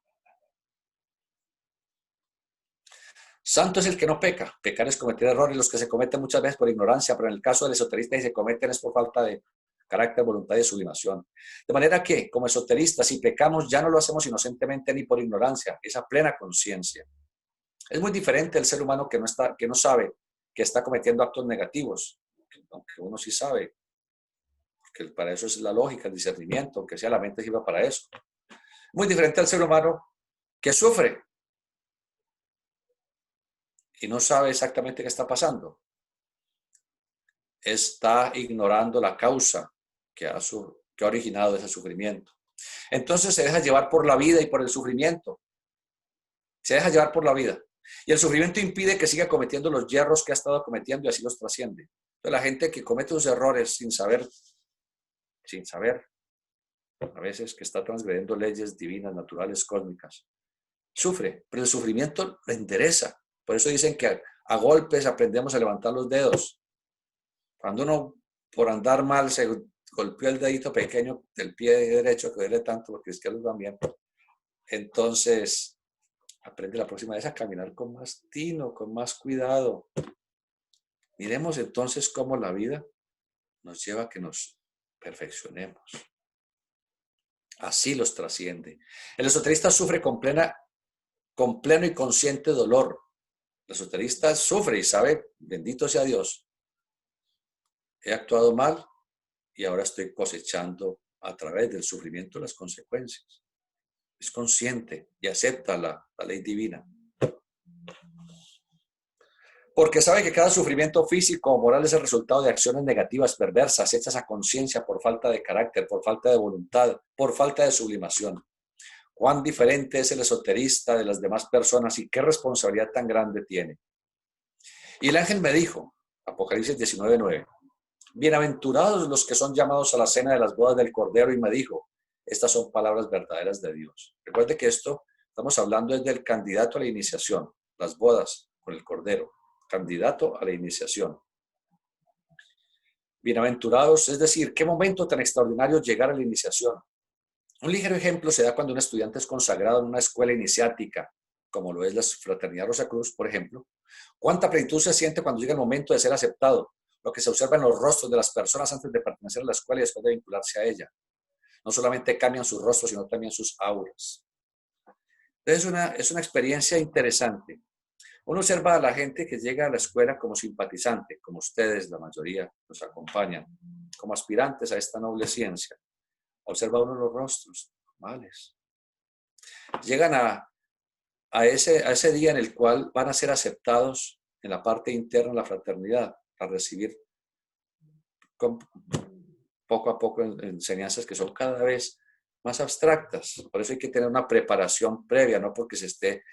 Santo es el que no peca. Pecar es cometer errores, los que se cometen muchas veces por ignorancia, pero en el caso del esoterista y se cometen es por falta de carácter, voluntad y sublimación. De manera que, como esoteristas, si pecamos, ya no lo hacemos inocentemente ni por ignorancia, es a plena conciencia. Es muy diferente el ser humano que no sabe que está cometiendo actos negativos, aunque uno sí sabe, porque para eso es la lógica, el discernimiento, aunque sea la mente sirva para eso. Muy diferente al ser humano que sufre y no sabe exactamente qué está pasando. Está ignorando la causa que ha originado ese sufrimiento. Entonces se deja llevar por la vida y por el sufrimiento. Se deja llevar por la vida. Y el sufrimiento impide que siga cometiendo los yerros que ha estado cometiendo y así los trasciende. Entonces, la gente que comete sus errores sin saber, a veces que está transgrediendo leyes divinas, naturales, cósmicas, sufre, pero el sufrimiento lo endereza. Por eso dicen que a golpes aprendemos a levantar los dedos. Cuando uno, por andar mal, se golpeó el dedito pequeño del pie derecho, que duele tanto, porque es que lo también. Entonces, aprende la próxima vez a caminar con más tino, con más cuidado. Miremos entonces cómo la vida nos lleva a que nos perfeccionemos. Así los trasciende. El esoterista sufre con pleno y consciente dolor. El esoterista sufre y sabe, bendito sea Dios, he actuado mal y ahora estoy cosechando a través del sufrimiento las consecuencias. Es consciente y acepta la ley divina. Porque sabe que cada sufrimiento físico o moral es el resultado de acciones negativas, perversas, hechas a conciencia por falta de carácter, por falta de voluntad, por falta de sublimación. Cuán diferente es el esoterista de las demás personas y qué responsabilidad tan grande tiene. Y el ángel me dijo, Apocalipsis 19:9, bienaventurados los que son llamados a la cena de las bodas del Cordero, y me dijo, estas son palabras verdaderas de Dios. Recuerde que esto estamos hablando desde el candidato a la iniciación, las bodas con el Cordero, candidato a la iniciación. Bienaventurados, es decir, qué momento tan extraordinario llegar a la iniciación. Un ligero ejemplo se da cuando un estudiante es consagrado en una escuela iniciática, como lo es la Fraternidad Rosacruz, por ejemplo. Cuánta plenitud se siente cuando llega el momento de ser aceptado, lo que se observa en los rostros de las personas antes de pertenecer a la escuela y después de vincularse a ella. No solamente cambian sus rostros, sino también sus auras. Entonces es una experiencia interesante. Uno observa a la gente que llega a la escuela como simpatizante, como ustedes, la mayoría nos acompañan, como aspirantes a esta noble ciencia. Observa uno los rostros normales. Llegan a ese día en el cual van a ser aceptados en la parte interna de la fraternidad, a recibir poco a poco enseñanzas que son cada vez más abstractas. Por eso hay que tener una preparación previa, no porque se esté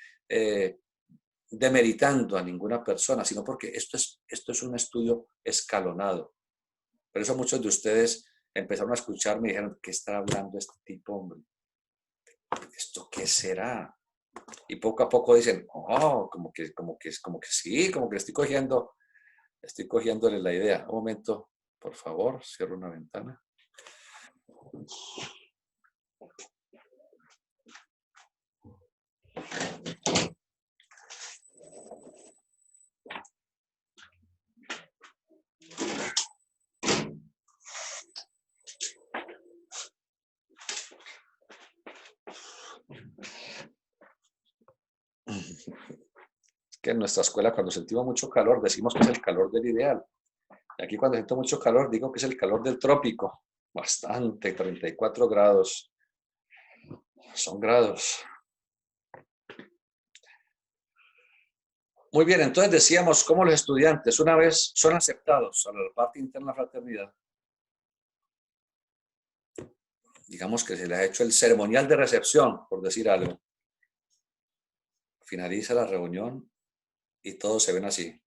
demeritando a ninguna persona, sino porque esto es un estudio escalonado. Por eso muchos de ustedes empezaron a escucharme y dijeron, ¿qué está hablando este tipo, hombre? ¿Esto qué será? Y poco a poco dicen, oh, como que sí, como que estoy cogiéndole la idea. Un momento, por favor, cierro una ventana. Es que en nuestra escuela cuando sentimos mucho calor decimos que es el calor del ideal. Y aquí cuando siento mucho calor digo que es el calor del trópico. Bastante, 34 grados. Son grados. Muy bien, entonces decíamos cómo los estudiantes una vez son aceptados a la parte interna de la fraternidad, digamos que se les ha hecho el ceremonial de recepción, por decir algo. Finaliza la reunión y todos se ven así.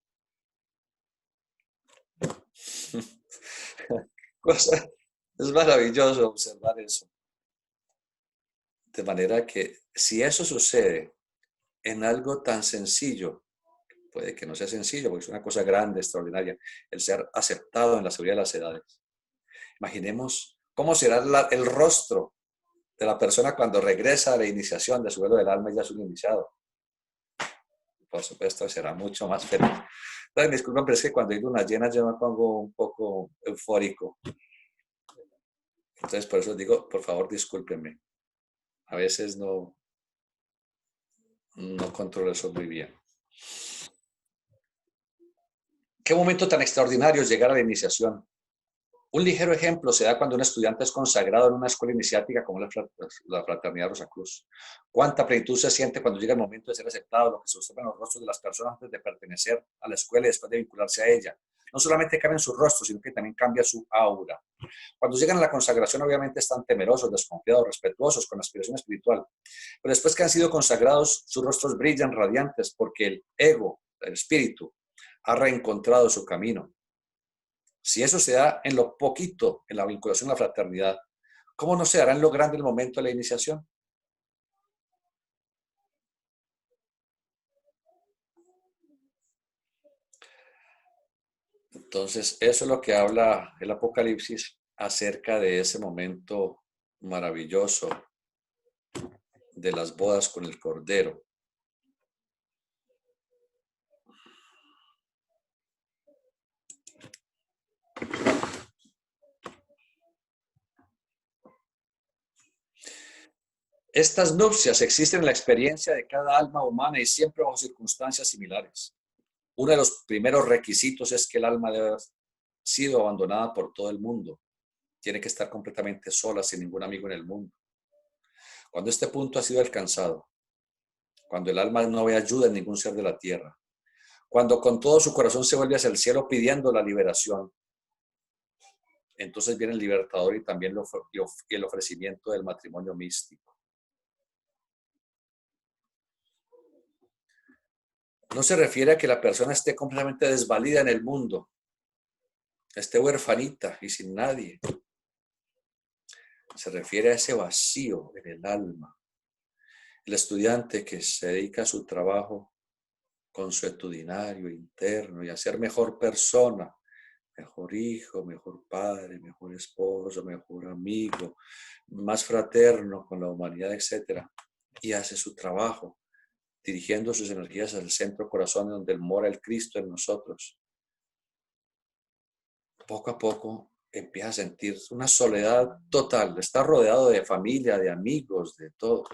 Es maravilloso observar eso. De manera que si eso sucede en algo tan sencillo, puede que no sea sencillo, porque es una cosa grande, extraordinaria, el ser aceptado en la seguridad de las edades. Imaginemos cómo será el rostro de la persona cuando regresa a la iniciación de su vuelo del alma y ya es un iniciado. Por supuesto, será mucho más feliz. Entonces, disculpen, pero es que cuando hay lunas llenas yo me pongo un poco eufórico. Entonces, por eso digo, por favor, discúlpenme. A veces no controlo eso muy bien. ¿Qué momento tan extraordinario es llegar a la iniciación? Un ligero ejemplo se da cuando un estudiante es consagrado en una escuela iniciática como la Fraternidad Rosacruz. Cuánta plenitud se siente cuando llega el momento de ser aceptado, lo que se observa en los rostros de las personas antes de pertenecer a la escuela y después de vincularse a ella. No solamente cambian sus rostros, sino que también cambia su aura. Cuando llegan a la consagración, obviamente están temerosos, desconfiados, respetuosos, con aspiración espiritual. Pero después que han sido consagrados, sus rostros brillan radiantes porque el ego, el espíritu, ha reencontrado su camino. Si eso se da en lo poquito, en la vinculación a la fraternidad, ¿cómo no se dará en lo grande el momento de la iniciación? Entonces, eso es lo que habla el Apocalipsis acerca de ese momento maravilloso de las bodas con el Cordero. Estas nupcias existen en la experiencia de cada alma humana y siempre bajo circunstancias similares. Uno de los primeros requisitos es que el alma debe haber sido abandonada por todo el mundo. Tiene que estar completamente sola, sin ningún amigo en el mundo. Cuando este punto ha sido alcanzado, cuando el alma no ve ayuda en ningún ser de la tierra, cuando con todo su corazón se vuelve hacia el cielo pidiendo la liberación, entonces viene el libertador y también el ofrecimiento del matrimonio místico. No se refiere a que la persona esté completamente desvalida en el mundo, esté huerfanita y sin nadie. Se refiere a ese vacío en el alma. El estudiante que se dedica a su trabajo consuetudinario, interno y a ser mejor persona, mejor hijo, mejor padre, mejor esposo, mejor amigo, más fraterno con la humanidad, etc. Y hace su trabajo, dirigiendo sus energías al centro corazón donde mora el Cristo en nosotros. Poco a poco empieza a sentir una soledad total, está rodeado de familia, de amigos, de todo,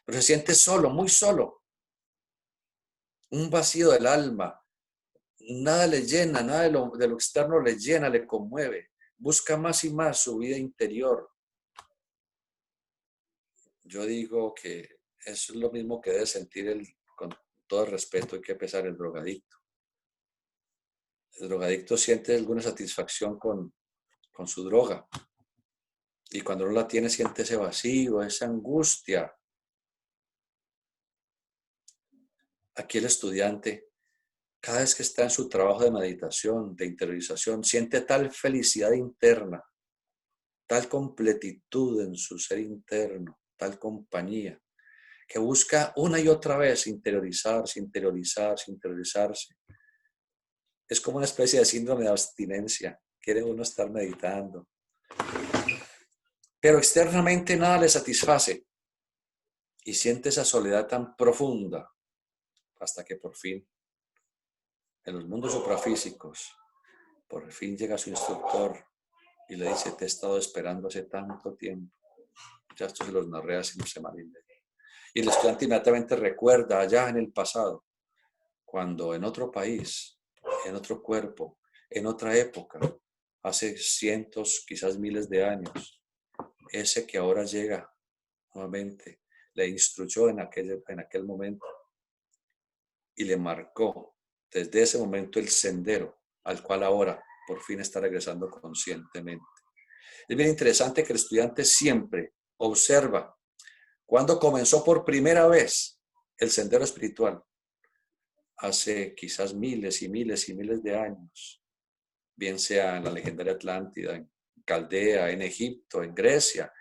pero se siente solo, muy solo, un vacío del alma. Nada le llena, nada de lo externo le llena, le conmueve. Busca más y más su vida interior. Yo digo que eso es lo mismo que debe sentir con todo el respeto y que pesar el drogadicto. El drogadicto siente alguna satisfacción con su droga. Y cuando no la tiene, siente ese vacío, esa angustia. Aquí el estudiante, cada vez que está en su trabajo de meditación, de interiorización, siente tal felicidad interna, tal completitud en su ser interno, tal compañía, que busca una y otra vez interiorizarse, interiorizarse, interiorizarse. Es como una especie de síndrome de abstinencia. Quiere uno estar meditando. Pero externamente nada le satisface y siente esa soledad tan profunda hasta que por fin, en los mundos suprafísicos, por fin llega su instructor y le dice: te he estado esperando hace tanto tiempo. Ya esto se los narré hace una semana y media. Y el estudiante inmediatamente recuerda allá en el pasado, cuando en otro país, en otro cuerpo, en otra época, hace cientos, quizás miles de años, ese que ahora llega nuevamente, le instruyó en aquel momento y le marcó desde ese momento el sendero al cual ahora por fin está regresando conscientemente. Es bien interesante que el estudiante siempre observa cuando comenzó por primera vez el sendero espiritual, hace quizás miles y miles y miles de años, bien sea en la legendaria Atlántida, en Caldea, en Egipto, en Grecia,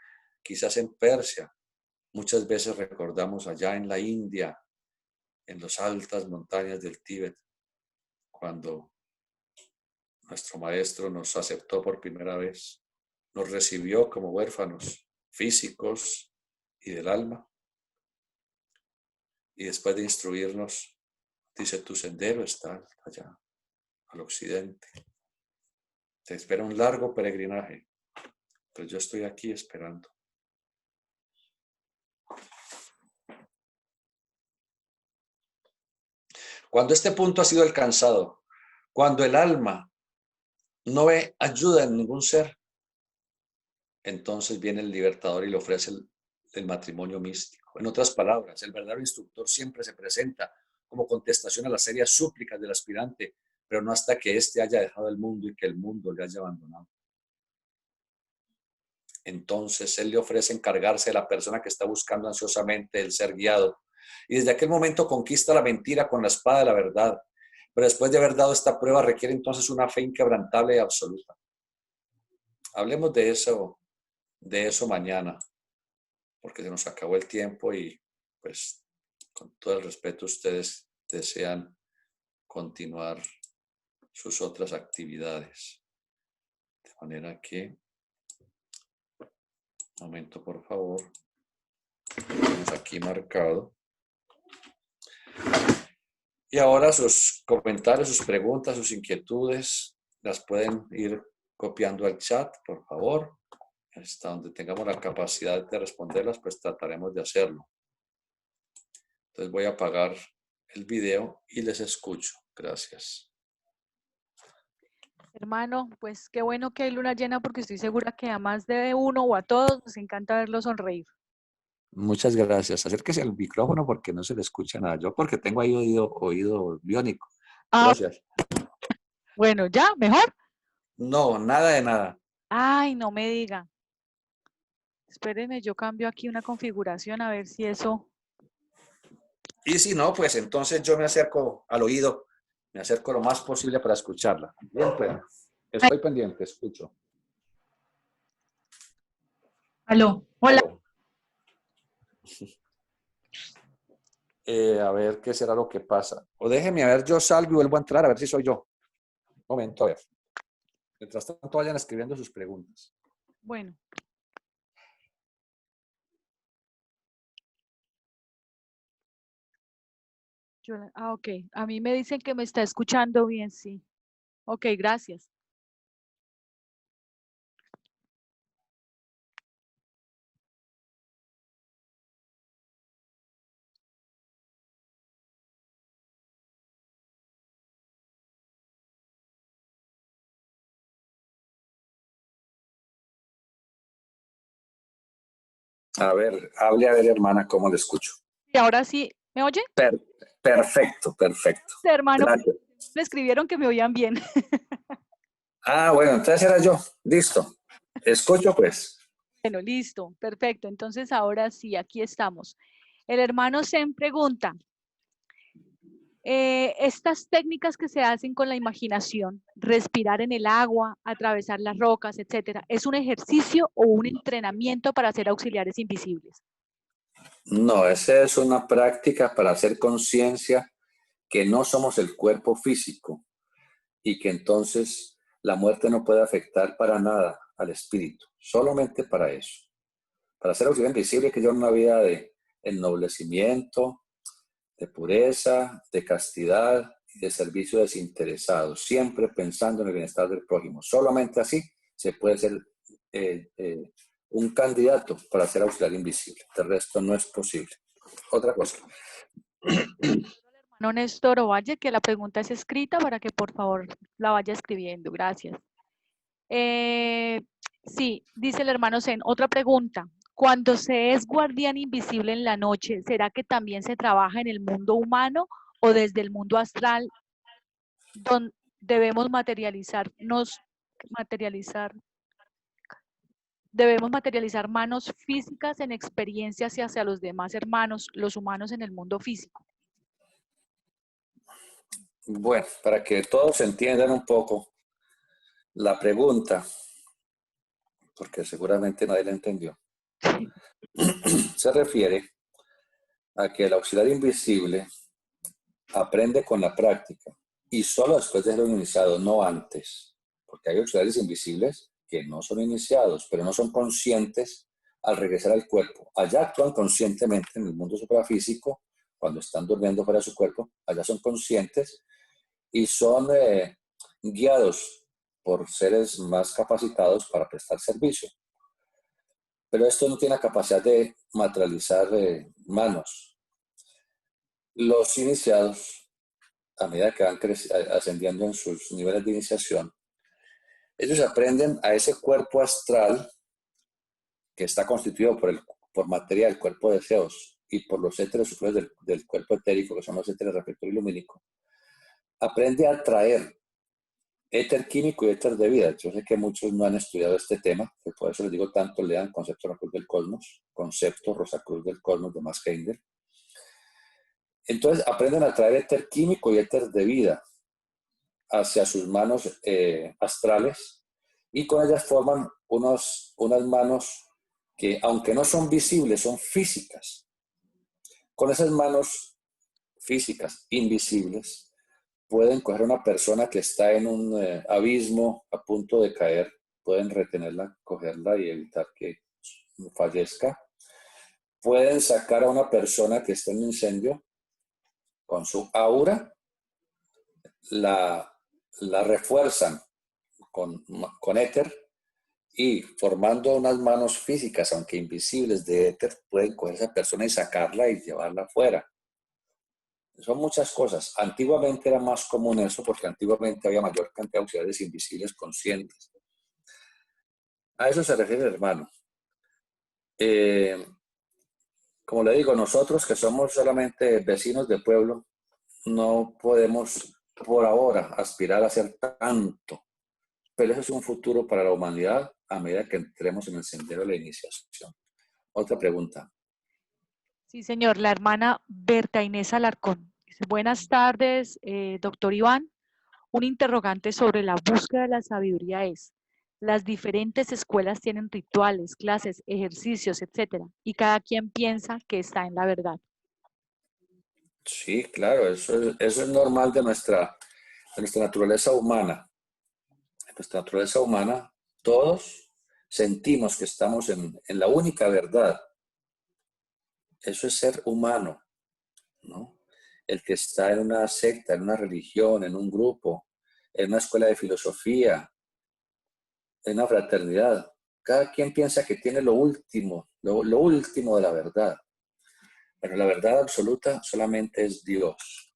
quizás en Persia. Muchas veces recordamos allá en la India, en las altas montañas del Tíbet, cuando nuestro maestro nos aceptó por primera vez, nos recibió como huérfanos físicos y del alma, y después de instruirnos, dice: tu sendero está allá, al occidente. Te espera un largo peregrinaje, pero yo estoy aquí esperando. Cuando este punto ha sido alcanzado, cuando el alma no ve ayuda en ningún ser, entonces viene el libertador y le ofrece el matrimonio místico. En otras palabras, el verdadero instructor siempre se presenta como contestación a las serias súplicas del aspirante, pero no hasta que éste haya dejado el mundo y que el mundo le haya abandonado. Entonces él le ofrece encargarse de la persona que está buscando ansiosamente el ser guiado. Y desde aquel momento conquista la mentira con la espada de la verdad. Pero después de haber dado esta prueba requiere entonces una fe inquebrantable y absoluta. Hablemos de eso mañana, porque se nos acabó el tiempo y pues con todo el respeto ustedes desean continuar sus otras actividades. De manera que, un momento por favor, tenemos aquí marcado. Y ahora sus comentarios, sus preguntas, sus inquietudes, las pueden ir copiando al chat, por favor. Hasta donde tengamos la capacidad de responderlas, pues trataremos de hacerlo. Entonces voy a apagar el video y les escucho. Gracias. Hermano, pues qué bueno que hay luna llena porque estoy segura que a más de uno o a todos nos encanta verlo sonreír. Muchas gracias. Acérquese al micrófono porque no se le escucha nada. Yo porque tengo ahí oído biónico. Ah, Gracias. bueno, ¿ya? ¿Mejor? No, nada de nada. Ay, no me diga. Espérenme, yo cambio aquí una configuración a ver si eso... Y si no, pues entonces yo me acerco al oído, me acerco lo más posible para escucharla. Bien, pues, estoy pendiente, escucho. Aló, hola. Aló. A ver qué será lo que pasa. O déjeme, a ver, yo salgo y vuelvo a entrar a ver si soy yo. Un momento, a ver. Mientras tanto, vayan escribiendo sus preguntas. Bueno. Ok. A mí me dicen que me está escuchando bien, sí. Ok, gracias. A ver, hable a ver, hermana, cómo le escucho. Y ahora sí, ¿me oye? Perfecto, perfecto. Hermano, Gracias. me escribieron que me oían bien. Ah, bueno, entonces era yo. Listo. Escucho, pues. Bueno, listo, perfecto. Entonces ahora sí, aquí estamos. El hermano Zen pregunta, estas técnicas que se hacen con la imaginación, respirar en el agua, atravesar las rocas, etcétera, ¿es un ejercicio o un entrenamiento para ser auxiliares invisibles? No, esa es una práctica para hacer conciencia que no somos el cuerpo físico y que entonces la muerte no puede afectar para nada al espíritu, solamente para eso. Para ser auxiliar invisible hay que llevar una vida de ennoblecimiento, de pureza, de castidad y de servicio desinteresado, siempre pensando en el bienestar del prójimo. Solamente así se puede ser un candidato para ser auxiliar invisible. De resto no es posible. Otra cosa. Hermano Néstor Ovalle, que la pregunta es escrita para que por favor la vaya escribiendo. Gracias. Sí, dice el hermano Zen. Otra pregunta. Cuando se es guardián invisible en la noche, ¿será que también se trabaja en el mundo humano o desde el mundo astral donde debemos materializar manos físicas en experiencias hacia los demás hermanos, los humanos en el mundo físico? Bueno, para que todos entiendan un poco la pregunta, porque seguramente nadie la entendió, se refiere a que el auxiliar invisible aprende con la práctica y solo después de ser iniciado, no antes, porque hay auxiliares invisibles que no son iniciados, pero no son conscientes al regresar al cuerpo. Allá actúan conscientemente en el mundo suprafísico, cuando están durmiendo fuera de su cuerpo, allá son conscientes y son guiados por seres más capacitados para prestar servicio. Pero esto no tiene la capacidad de materializar manos. Los iniciados, a medida que van ascendiendo en sus niveles de iniciación, ellos aprenden a ese cuerpo astral que está constituido por materia del cuerpo de Zeus y por los éteres superiores del cuerpo etérico, que son los éteres reflector y lumínico. Aprende a traer éter químico y éter de vida. Yo sé que muchos no han estudiado este tema, que por eso les digo tanto, lean Concepto Rosacruz del Cosmos, Concepto Rosacruz del Cosmos de Max Heindel. Entonces aprenden a traer éter químico y éter de vida hacia sus manos astrales y con ellas forman unas manos que, aunque no son visibles, son físicas. Con esas manos físicas, invisibles, pueden coger a una persona que está en un abismo a punto de caer, pueden retenerla, cogerla y evitar que fallezca. Pueden sacar a una persona que está en un incendio con su aura, la refuerzan con éter y formando unas manos físicas, aunque invisibles de éter, pueden coger a esa persona y sacarla y llevarla afuera. Son muchas cosas. Antiguamente era más común eso porque antiguamente había mayor cantidad de auxiliares invisibles conscientes. A eso se refiere el hermano. Como le digo, nosotros que somos solamente vecinos de pueblo, no podemos por ahora aspirar a hacer tanto, pero eso es un futuro para la humanidad a medida que entremos en el sendero de la iniciación. Otra pregunta. Sí, señor. La hermana Berta Inés Alarcón. Dice, buenas tardes, doctor Iván. Un interrogante sobre la búsqueda de la sabiduría es, las diferentes escuelas tienen rituales, clases, ejercicios, etcétera, y cada quien piensa que está en la verdad. Sí, claro, eso es normal de nuestra naturaleza humana. En nuestra naturaleza humana, todos sentimos que estamos en la única verdad. Eso es ser humano, ¿no? El que está en una secta, en una religión, en un grupo, en una escuela de filosofía, en una fraternidad. Cada quien piensa que tiene lo último, lo último de la verdad. Pero la verdad absoluta solamente es Dios.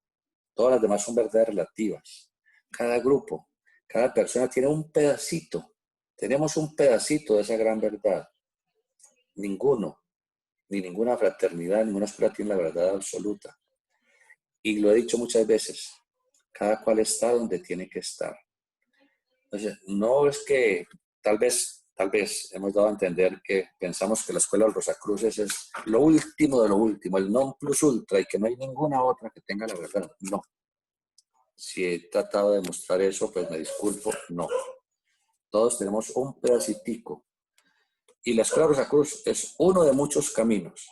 Todas las demás son verdades relativas. Cada grupo, cada persona tiene un pedacito. Tenemos un pedacito de esa gran verdad. Ninguno ni ninguna fraternidad, ninguna escuela tiene la verdad absoluta. Y lo he dicho muchas veces, cada cual está donde tiene que estar. Entonces, no es que tal vez hemos dado a entender que pensamos que la escuela del Rosacruces es lo último de lo último, el non plus ultra y que no hay ninguna otra que tenga la verdad. No. Si he tratado de mostrar eso, pues me disculpo, no. Todos tenemos un pedacitico. Y la escuela Rosacruz es uno de muchos caminos.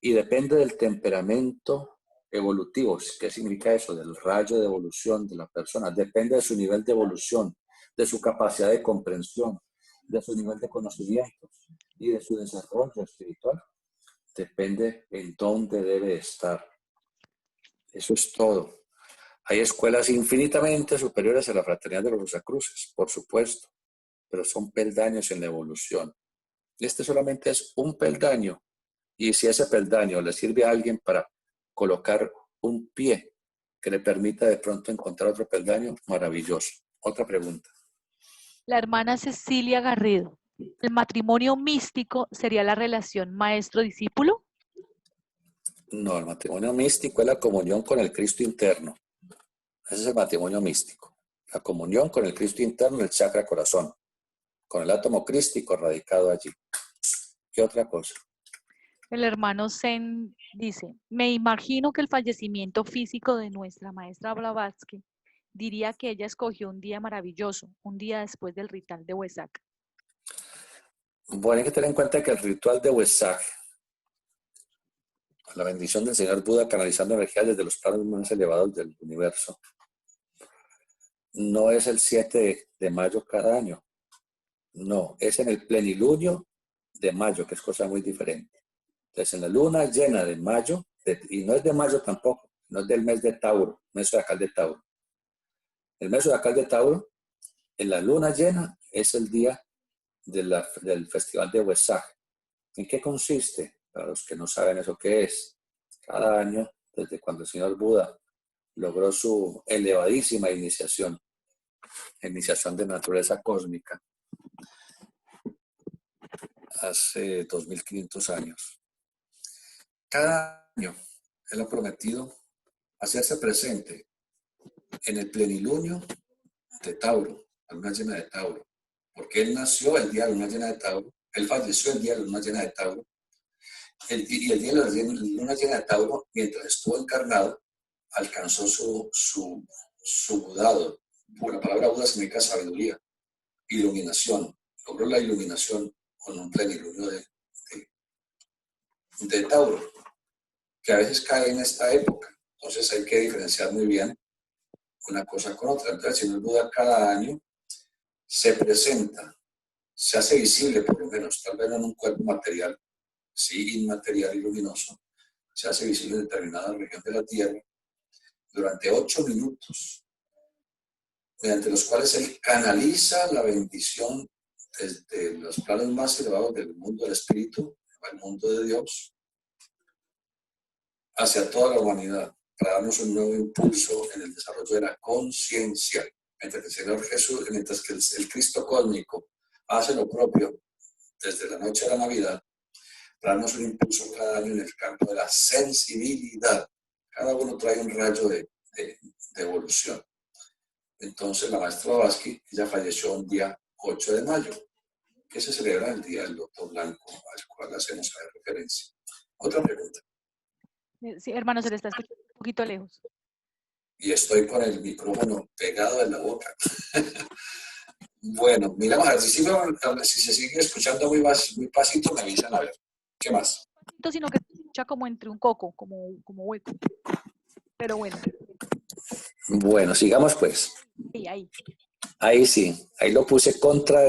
Y depende del temperamento evolutivo. ¿Qué significa eso? Del rayo de evolución de la persona. Depende de su nivel de evolución, de su capacidad de comprensión, de su nivel de conocimiento y de su desarrollo espiritual. Depende en dónde debe estar. Eso es todo. Hay escuelas infinitamente superiores a la Fraternidad de los Rosacruces, por supuesto, pero son peldaños en la evolución. Este solamente es un peldaño. Y si ese peldaño le sirve a alguien para colocar un pie que le permita de pronto encontrar otro peldaño, maravilloso. Otra pregunta. La hermana Cecilia Garrido. ¿El matrimonio místico sería la relación maestro-discípulo? No, el matrimonio místico es la comunión con el Cristo interno. Ese es el matrimonio místico. La comunión con el Cristo interno en el chakra corazón, con el átomo crístico radicado allí. ¿Qué otra cosa? El hermano Zen dice, me imagino que el fallecimiento físico de nuestra maestra Blavatsky diría que ella escogió un día maravilloso, un día después del ritual de Wesak. Bueno, hay que tener en cuenta que el ritual de Wesak, la bendición del Señor Buda canalizando energías desde los planos más elevados del universo, no es el 7 de mayo cada año. No, es en el plenilunio de mayo, que es cosa muy diferente. Entonces, en la luna llena de mayo, y no es de mayo tampoco, no es del mes de Tauro, mes zodiacal de Tauro. El mes zodiacal de Tauro, en la luna llena, es el día del festival de Wesak. ¿En qué consiste? Para los que no saben eso qué es, cada año, desde cuando el señor Buda logró su elevadísima iniciación de naturaleza cósmica, hace 2500 años. Cada año él ha prometido hacerse presente en el plenilunio de Tauro, la luna llena de Tauro, porque él nació el día de la luna llena de Tauro, él falleció el día de la luna llena de Tauro, y el día de la luna llena de Tauro, mientras estuvo encarnado, alcanzó su budado. La palabra Buda significa sabiduría, iluminación. Logró la iluminación con un plenilunio de Tauro, que a veces cae en esta época. Entonces hay que diferenciar muy bien una cosa con otra. Entonces, el señor Buda cada año se presenta, se hace visible por lo menos, tal vez no en un cuerpo material, sí inmaterial y luminoso, se hace visible en determinada región de la Tierra durante 8 minutos, mediante los cuales él canaliza la bendición desde los planos más elevados del mundo del espíritu, al mundo de Dios, hacia toda la humanidad, para darnos un nuevo impulso en el desarrollo de la conciencia. Mientras que el Señor Jesús, mientras que el Cristo cósmico hace lo propio desde la noche de la Navidad, para darnos un impulso cada año en el campo de la sensibilidad. Cada uno trae un rayo de evolución. Entonces, la maestra Blavatsky, ella falleció un día 8 de mayo, que se celebra el Día del Loto Blanco, al cual hacemos referencia. Otra pregunta. Sí, hermano, se le está escuchando un poquito lejos. Y estoy con el micrófono pegado en la boca. Bueno, miramos a ver si se sigue escuchando muy pasito, me avisan a ver. ¿Qué más? Sino que se escucha como entre un coco, como hueco. Pero bueno. Bueno, sigamos pues. Sí, ahí. Ahí sí, ahí lo puse contra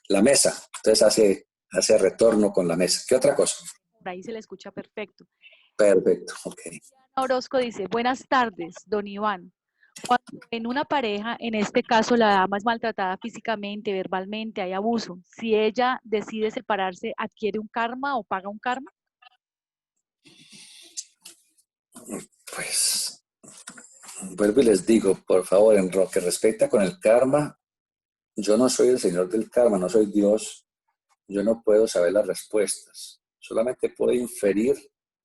la mesa. Entonces hace retorno con la mesa. ¿Qué otra cosa? Por ahí se le escucha perfecto. Perfecto, ok. Orozco dice, buenas tardes, don Iván. Cuando en una pareja, en este caso la dama es maltratada físicamente, verbalmente, hay abuso, si ella decide separarse, ¿adquiere un karma o paga un karma? Pues, vuelvo y les digo, por favor, en lo que respecta con el karma, yo no soy el señor del karma, no soy Dios, yo no puedo saber las respuestas. Solamente puedo inferir,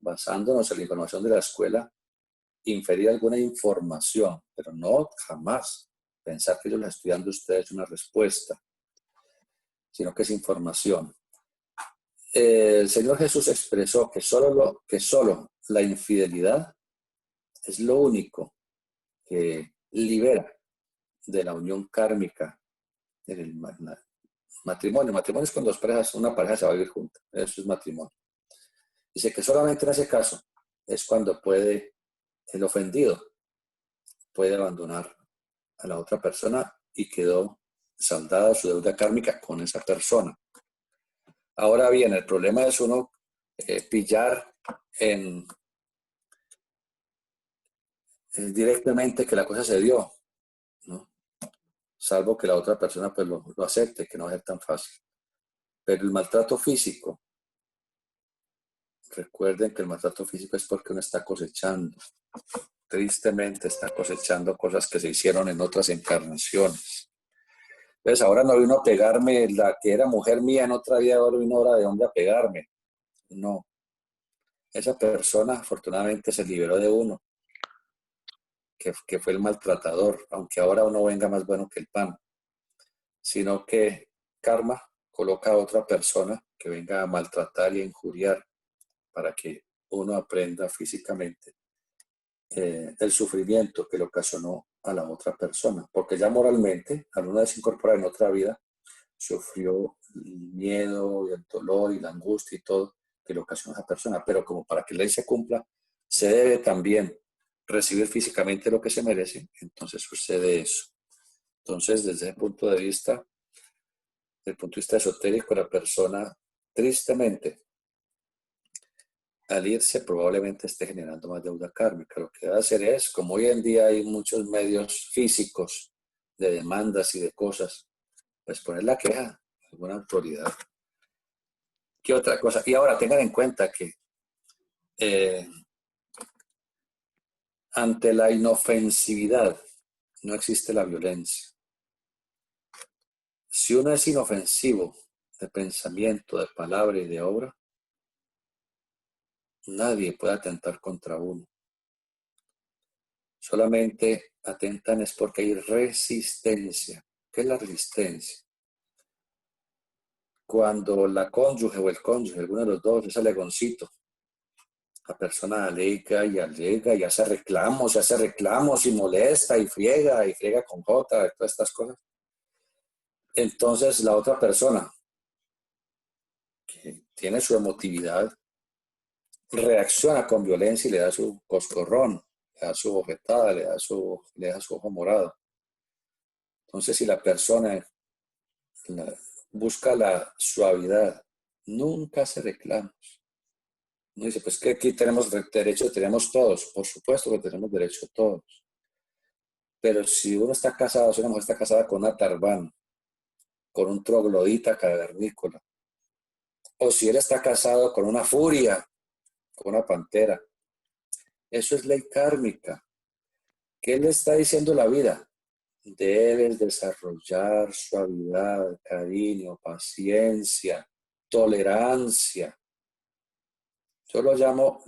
basándonos en la información de la escuela, inferir alguna información, pero no jamás pensar que yo les estoy dando a ustedes una respuesta, sino que es información. El Señor Jesús expresó que solo la infidelidad es lo único que libera de la unión kármica en el matrimonio. Matrimonio es cuando una pareja se va a vivir junta. Eso es matrimonio. Dice que solamente en ese caso es cuando el ofendido puede abandonar a la otra persona y quedó saldada su deuda kármica con esa persona. Ahora bien, el problema es uno pillar directamente que la cosa se dio, ¿no? Salvo que la otra persona pues lo acepte, que no va a ser tan fácil. Pero el maltrato físico, recuerden que el maltrato físico es porque uno está cosechando. Tristemente está cosechando cosas que se hicieron en otras encarnaciones. Entonces ahora no vino a pegarme la que era mujer mía en otra vida, ahora vino hora de hombre a pegarme. No. Esa persona afortunadamente se liberó de uno, que fue el maltratador, aunque ahora uno venga más bueno que el pan, sino que karma coloca a otra persona que venga a maltratar y a injuriar para que uno aprenda físicamente el sufrimiento que le ocasionó a la otra persona, porque ya moralmente, al uno desincorporar en otra vida, sufrió el miedo y el dolor y la angustia y todo que le ocasionó a esa persona, pero como para que la ley se cumpla, se debe también recibir físicamente lo que se merece, entonces sucede eso. Entonces, desde el punto de vista esotérico, la persona, tristemente, al irse probablemente esté generando más deuda kármica. Lo que debe hacer es, como hoy en día hay muchos medios físicos de demandas y de cosas, pues poner la queja a alguna autoridad. ¿Qué otra cosa? Y ahora tengan en cuenta que ante la inofensividad no existe la violencia. Si uno es inofensivo de pensamiento, de palabra y de obra, nadie puede atentar contra uno. Solamente atentan es porque hay resistencia. ¿Qué es la resistencia? Cuando la cónyuge o el cónyuge, alguno de los dos, es alegoncito, la persona alega y hace reclamos y molesta y friega con J, todas estas cosas. Entonces la otra persona, que tiene su emotividad, reacciona con violencia y le da su coscorrón, le da su bofetada, le da su ojo morado. Entonces, si la persona busca la suavidad, nunca hace reclamos. No dice, pues que aquí tenemos derecho, tenemos todos. Por supuesto que tenemos derecho todos. Pero si uno está casado, si una mujer está casada con una tarbán, con un troglodita cavernícola, o si él está casado con una furia, con una pantera, eso es ley kármica. ¿Qué le está diciendo la vida? Debes desarrollar suavidad, cariño, paciencia, tolerancia. Yo lo llamo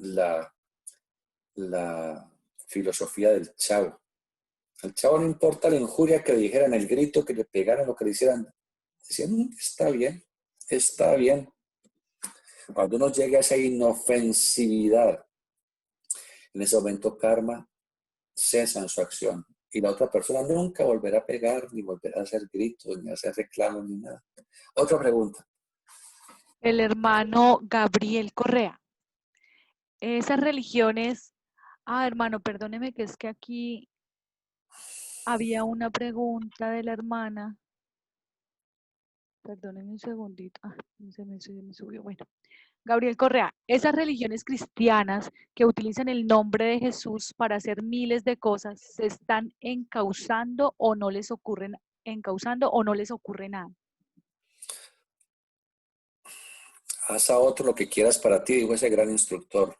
la filosofía del chavo. Al chavo no importa la injuria que le dijeran, el grito que le pegaran, lo que le hicieran. Decían, está bien, está bien. Cuando uno llega a esa inofensividad, en ese momento karma cesa en su acción. Y la otra persona nunca volverá a pegar, ni volverá a hacer gritos, ni a hacer reclamos, ni nada. Otra pregunta. El hermano Gabriel Correa. Esas religiones, hermano, perdóneme que es que aquí había una pregunta de la hermana. Perdóneme un segundito. Se me subió. Bueno. Gabriel Correa, esas religiones cristianas que utilizan el nombre de Jesús para hacer miles de cosas, ¿se están encauzando o no les ocurre nada? Haz a otro lo que quieras para ti, dijo ese gran instructor.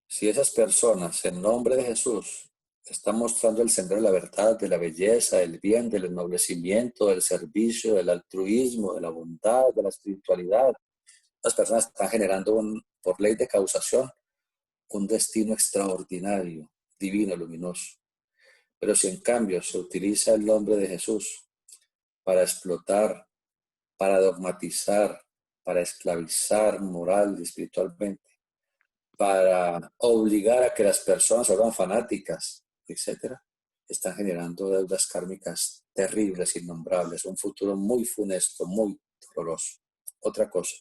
Si esas personas, en nombre de Jesús, Está mostrando el sendero de la verdad, de la belleza, del bien, del ennoblecimiento, del servicio, del altruismo, de la bondad, de la espiritualidad. Las personas están generando, por ley de causación, un destino extraordinario, divino, luminoso. Pero si en cambio se utiliza el nombre de Jesús para explotar, para dogmatizar, para esclavizar moral y espiritualmente, para obligar a que las personas se vuelvan fanáticas, etcétera, están generando deudas kármicas terribles, innombrables, un futuro muy funesto, muy doloroso. Otra cosa.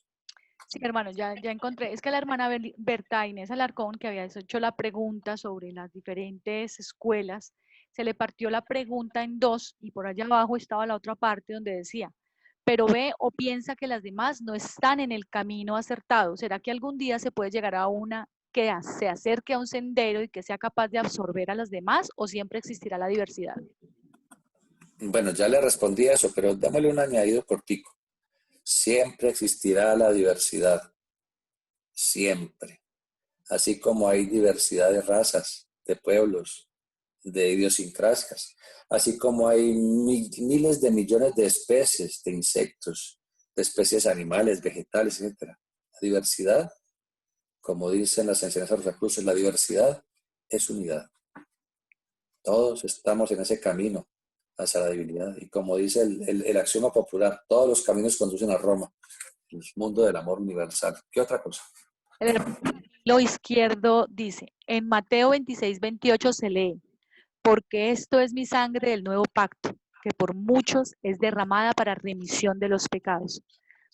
Sí, hermano, ya encontré. Es que la hermana Berta Inés Alarcón, que había hecho la pregunta sobre las diferentes escuelas, se le partió la pregunta en dos y por allá abajo estaba la otra parte donde decía, pero ve o piensa que las demás no están en el camino acertado. ¿Será que algún día se puede llegar a una que se acerque a un sendero y que sea capaz de absorber a las demás o siempre existirá la diversidad? Bueno, ya le respondí a eso, pero dámosle un añadido cortico. Siempre existirá la diversidad, siempre. Así como hay diversidad de razas, de pueblos, de idiosincrasias, así como hay miles de millones de especies de insectos, de especies animales, vegetales, etc. La diversidad, como dicen las enseñanzas rosacruces, la diversidad es unidad. Todos estamos en ese camino hacia la divinidad. Y como dice el axioma popular, todos los caminos conducen a Roma, el mundo del amor universal. ¿Qué otra cosa? Lo izquierdo dice, en Mateo 26:28 se lee, porque esto es mi sangre del nuevo pacto, que por muchos es derramada para remisión de los pecados.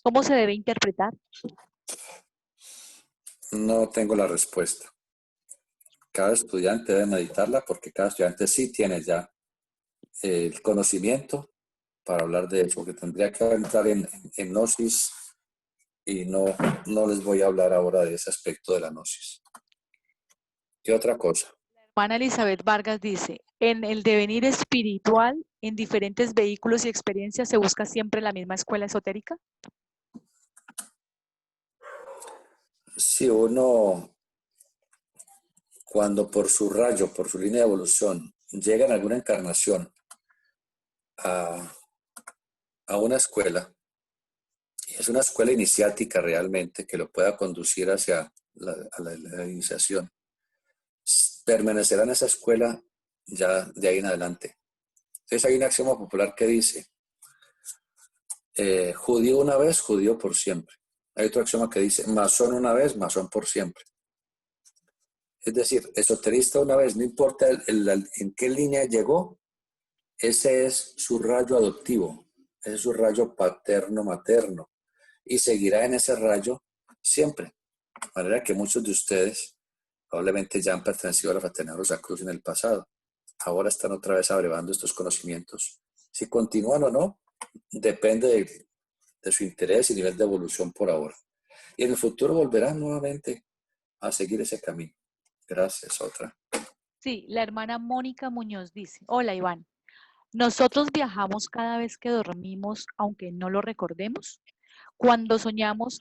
¿Cómo se debe interpretar? No tengo la respuesta. Cada estudiante debe meditarla porque cada estudiante sí tiene ya el conocimiento para hablar de eso, porque tendría que entrar en gnosis y no les voy a hablar ahora de ese aspecto de la gnosis. ¿Qué otra cosa? Juana Elizabeth Vargas dice, en el devenir espiritual, en diferentes vehículos y experiencias, ¿se busca siempre la misma escuela esotérica? Si uno, cuando por su rayo, por su línea de evolución, llega en alguna encarnación a una escuela, y es una escuela iniciática realmente que lo pueda conducir hacia la iniciación, permanecerá en esa escuela ya de ahí en adelante. Entonces hay un axioma popular que dice, judío una vez, judío por siempre. Hay otro axioma que dice, masón una vez, masón por siempre. Es decir, esoterista una vez, no importa en qué línea llegó, ese es su rayo adoptivo, ese es su rayo paterno-materno, y seguirá en ese rayo siempre. De manera que muchos de ustedes probablemente ya han pertenecido a la Fraternidad Rosacruz en el pasado. Ahora están otra vez abrevando estos conocimientos. Si continúan o no, depende de su interés y nivel de evolución por ahora. Y en el futuro volverán nuevamente a seguir ese camino. Gracias, otra. Sí, la hermana Mónica Muñoz dice, hola Iván, ¿nosotros viajamos cada vez que dormimos aunque no lo recordemos? Cuando soñamos,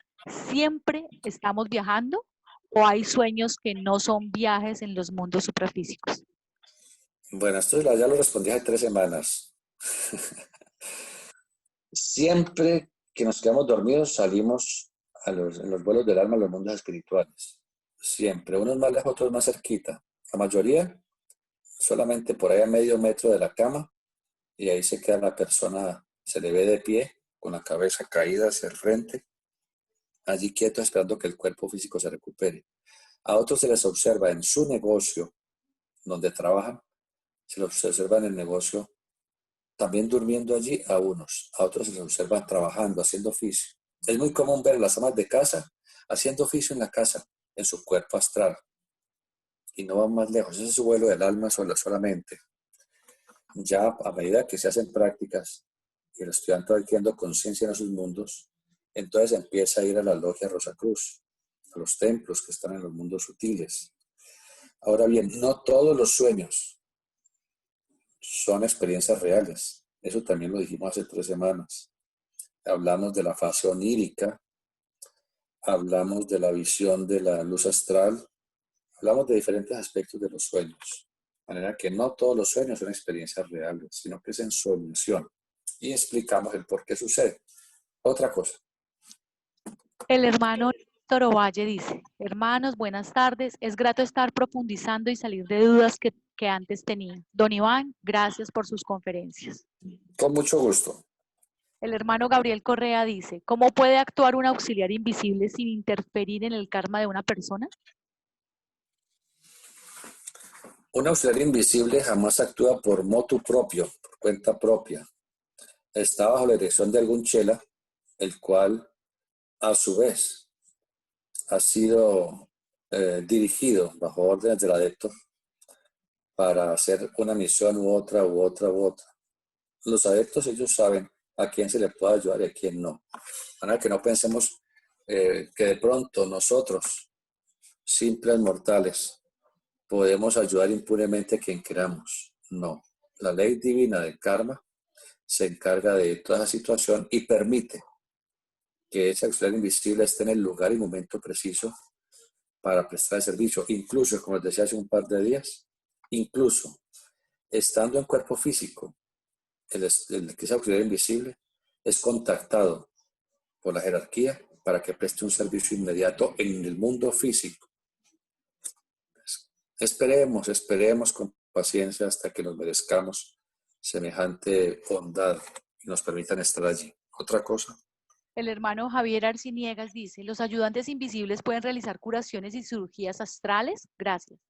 ¿siempre estamos viajando o hay sueños que no son viajes en los mundos suprafísicos? Bueno, esto ya lo respondí hace 3 semanas. Siempre que nos quedamos dormidos salimos en los vuelos del alma a los mundos espirituales. Siempre, unos más lejos, otros más cerquita. La mayoría solamente por ahí a medio metro de la cama y ahí se queda la persona, se le ve de pie, con la cabeza caída hacia el frente, allí quieto esperando que el cuerpo físico se recupere. A otros se les observa en su negocio, donde trabajan, se los observa en el negocio también durmiendo allí a unos, a otros se les observa trabajando, haciendo oficio. Es muy común ver a las amas de casa haciendo oficio en la casa, en su cuerpo astral. Y no van más lejos, ese es su vuelo del alma solamente. Ya a medida que se hacen prácticas y el estudiante va adquiriendo conciencia en esos mundos, entonces empieza a ir a la logia Rosacruz, a los templos que están en los mundos sutiles. Ahora bien, no todos los sueños son experiencias reales. Eso también lo dijimos hace 3 semanas. Hablamos de la fase onírica, hablamos de la visión de la luz astral, hablamos de diferentes aspectos de los sueños. De manera que no todos los sueños son experiencias reales, sino que es ensoñación. Y explicamos el por qué sucede. Otra cosa. El hermano Héctor Ovalle dice, hermanos, buenas tardes. Es grato estar profundizando y salir de dudas que antes tenía. Don Iván, gracias por sus conferencias. Con mucho gusto. El hermano Gabriel Correa dice, ¿cómo puede actuar un auxiliar invisible sin interferir en el karma de una persona? Un auxiliar invisible jamás actúa por motu propio, por cuenta propia. Está bajo la dirección de algún chela, el cual a su vez ha sido dirigido bajo órdenes del adepto para hacer una misión u otra, u otra, u otra. Los adeptos, ellos saben a quién se le puede ayudar y a quién no. De manera que no pensemos que de pronto nosotros, simples mortales, podemos ayudar impunemente a quien queramos. No. La ley divina del karma se encarga de toda esa situación y permite que ese auxiliar invisible esté en el lugar y momento preciso para prestar el servicio. Incluso, como les decía hace un par de días, incluso estando en cuerpo físico, el que es auxiliar invisible es contactado por la jerarquía para que preste un servicio inmediato en el mundo físico. Esperemos con paciencia hasta que nos merezcamos semejante bondad y nos permitan estar allí. Otra cosa. El hermano Javier Arciniegas dice, ¿los ayudantes invisibles pueden realizar curaciones y cirugías astrales? Gracias.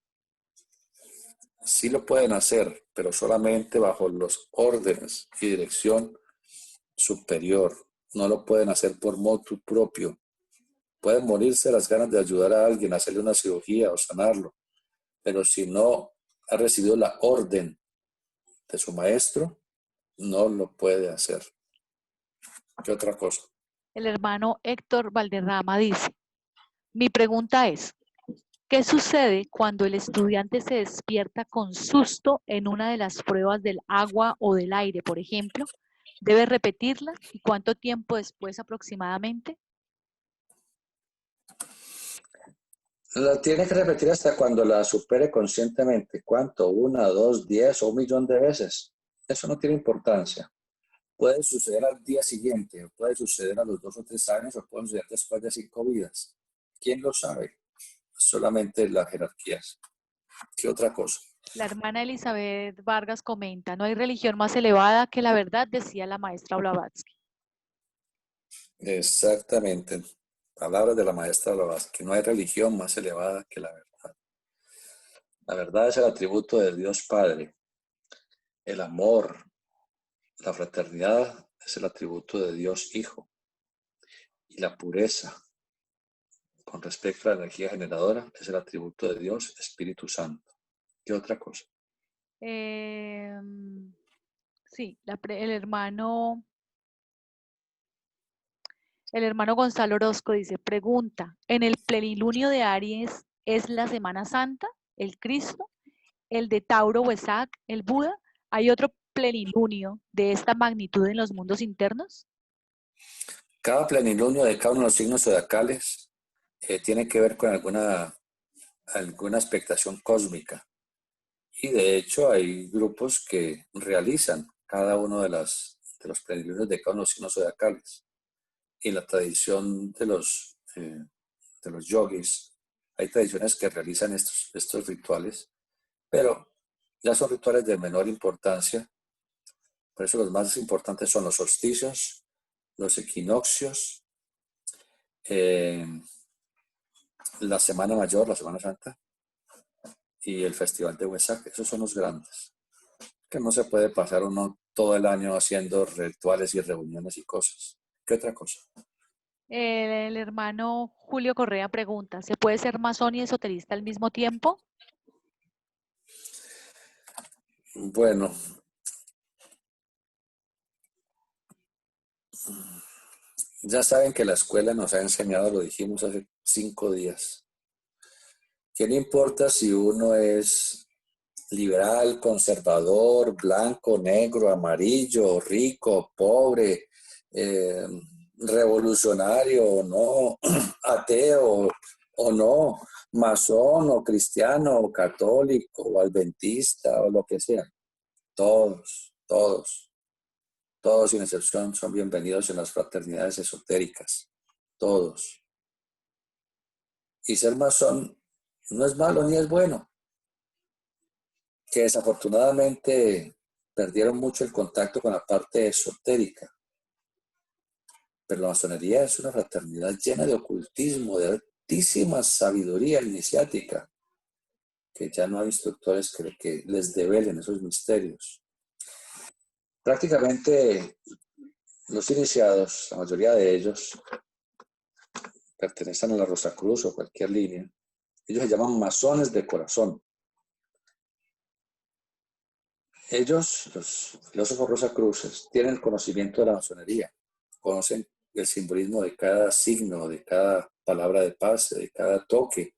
Sí lo pueden hacer, pero solamente bajo los órdenes y dirección superior. No lo pueden hacer por motu propio. Pueden morirse las ganas de ayudar a alguien, hacerle una cirugía o sanarlo, pero si no ha recibido la orden de su maestro, no lo puede hacer. ¿Qué otra cosa? El hermano Héctor Valderrama dice, mi pregunta es, ¿qué sucede cuando el estudiante se despierta con susto en una de las pruebas del agua o del aire, por ejemplo? ¿Debe repetirla? ¿Y cuánto tiempo después aproximadamente? La tiene que repetir hasta cuando la supere conscientemente. ¿Cuánto? 1, 2, 10 o 1.000.000 de veces. Eso no tiene importancia. Puede suceder al día siguiente, o puede suceder a los 2 o 3 años, o puede suceder después de 5 vidas. ¿Quién lo sabe? Solamente las jerarquías. ¿Qué otra cosa? La hermana Elizabeth Vargas comenta, no hay religión más elevada que la verdad, decía la maestra Blavatsky. Exactamente. Palabras de la maestra Blavatsky. No hay religión más elevada que la verdad. La verdad es el atributo de Dios Padre. El amor, la fraternidad es el atributo de Dios Hijo. Y la pureza, con respecto a la energía generadora, es el atributo de Dios Espíritu Santo. ¿Qué otra cosa? Sí, el hermano Gonzalo Orozco dice, pregunta, ¿en el plenilunio de Aries es la Semana Santa, el Cristo, el de Tauro o Esac, el Buda? ¿Hay otro plenilunio de esta magnitud en los mundos internos? Cada plenilunio de cada uno de los signos zodiacales tiene que ver con alguna expectación cósmica. Y de hecho hay grupos que realizan cada uno de los plenilunios de cada uno de los signos zodiacales. Y en la tradición de los yogis, hay tradiciones que realizan estos rituales, pero ya son rituales de menor importancia. Por eso los más importantes son los solsticios, los equinoccios, la Semana Mayor, la Semana Santa, y el Festival de Huesac. Esos son los grandes. Que no se puede pasar uno todo el año haciendo rituales y reuniones y cosas. ¿Qué otra cosa? El hermano Julio Correa pregunta, ¿se puede ser masón y esoterista al mismo tiempo? Bueno, ya saben que la escuela nos ha enseñado, lo dijimos hace 5 días, que no importa si uno es liberal, conservador, blanco, negro, amarillo, rico, pobre, revolucionario o no, ateo o no, masón o cristiano o católico o adventista o lo que sea. Todos, todos, todos sin excepción son bienvenidos en las fraternidades esotéricas. Todos. Y ser masón no es malo ni es bueno. Que desafortunadamente perdieron mucho el contacto con la parte esotérica. Pero la masonería es una fraternidad llena de ocultismo, de altísima sabiduría iniciática, que ya no hay instructores que les develen esos misterios. Prácticamente los iniciados, la mayoría de ellos, pertenecen a la Rosacruz o cualquier línea. Ellos se llaman masones de corazón. Ellos, los filósofos rosacruces, tienen el conocimiento de la masonería, conocen el simbolismo de cada signo, de cada palabra de paz, de cada toque,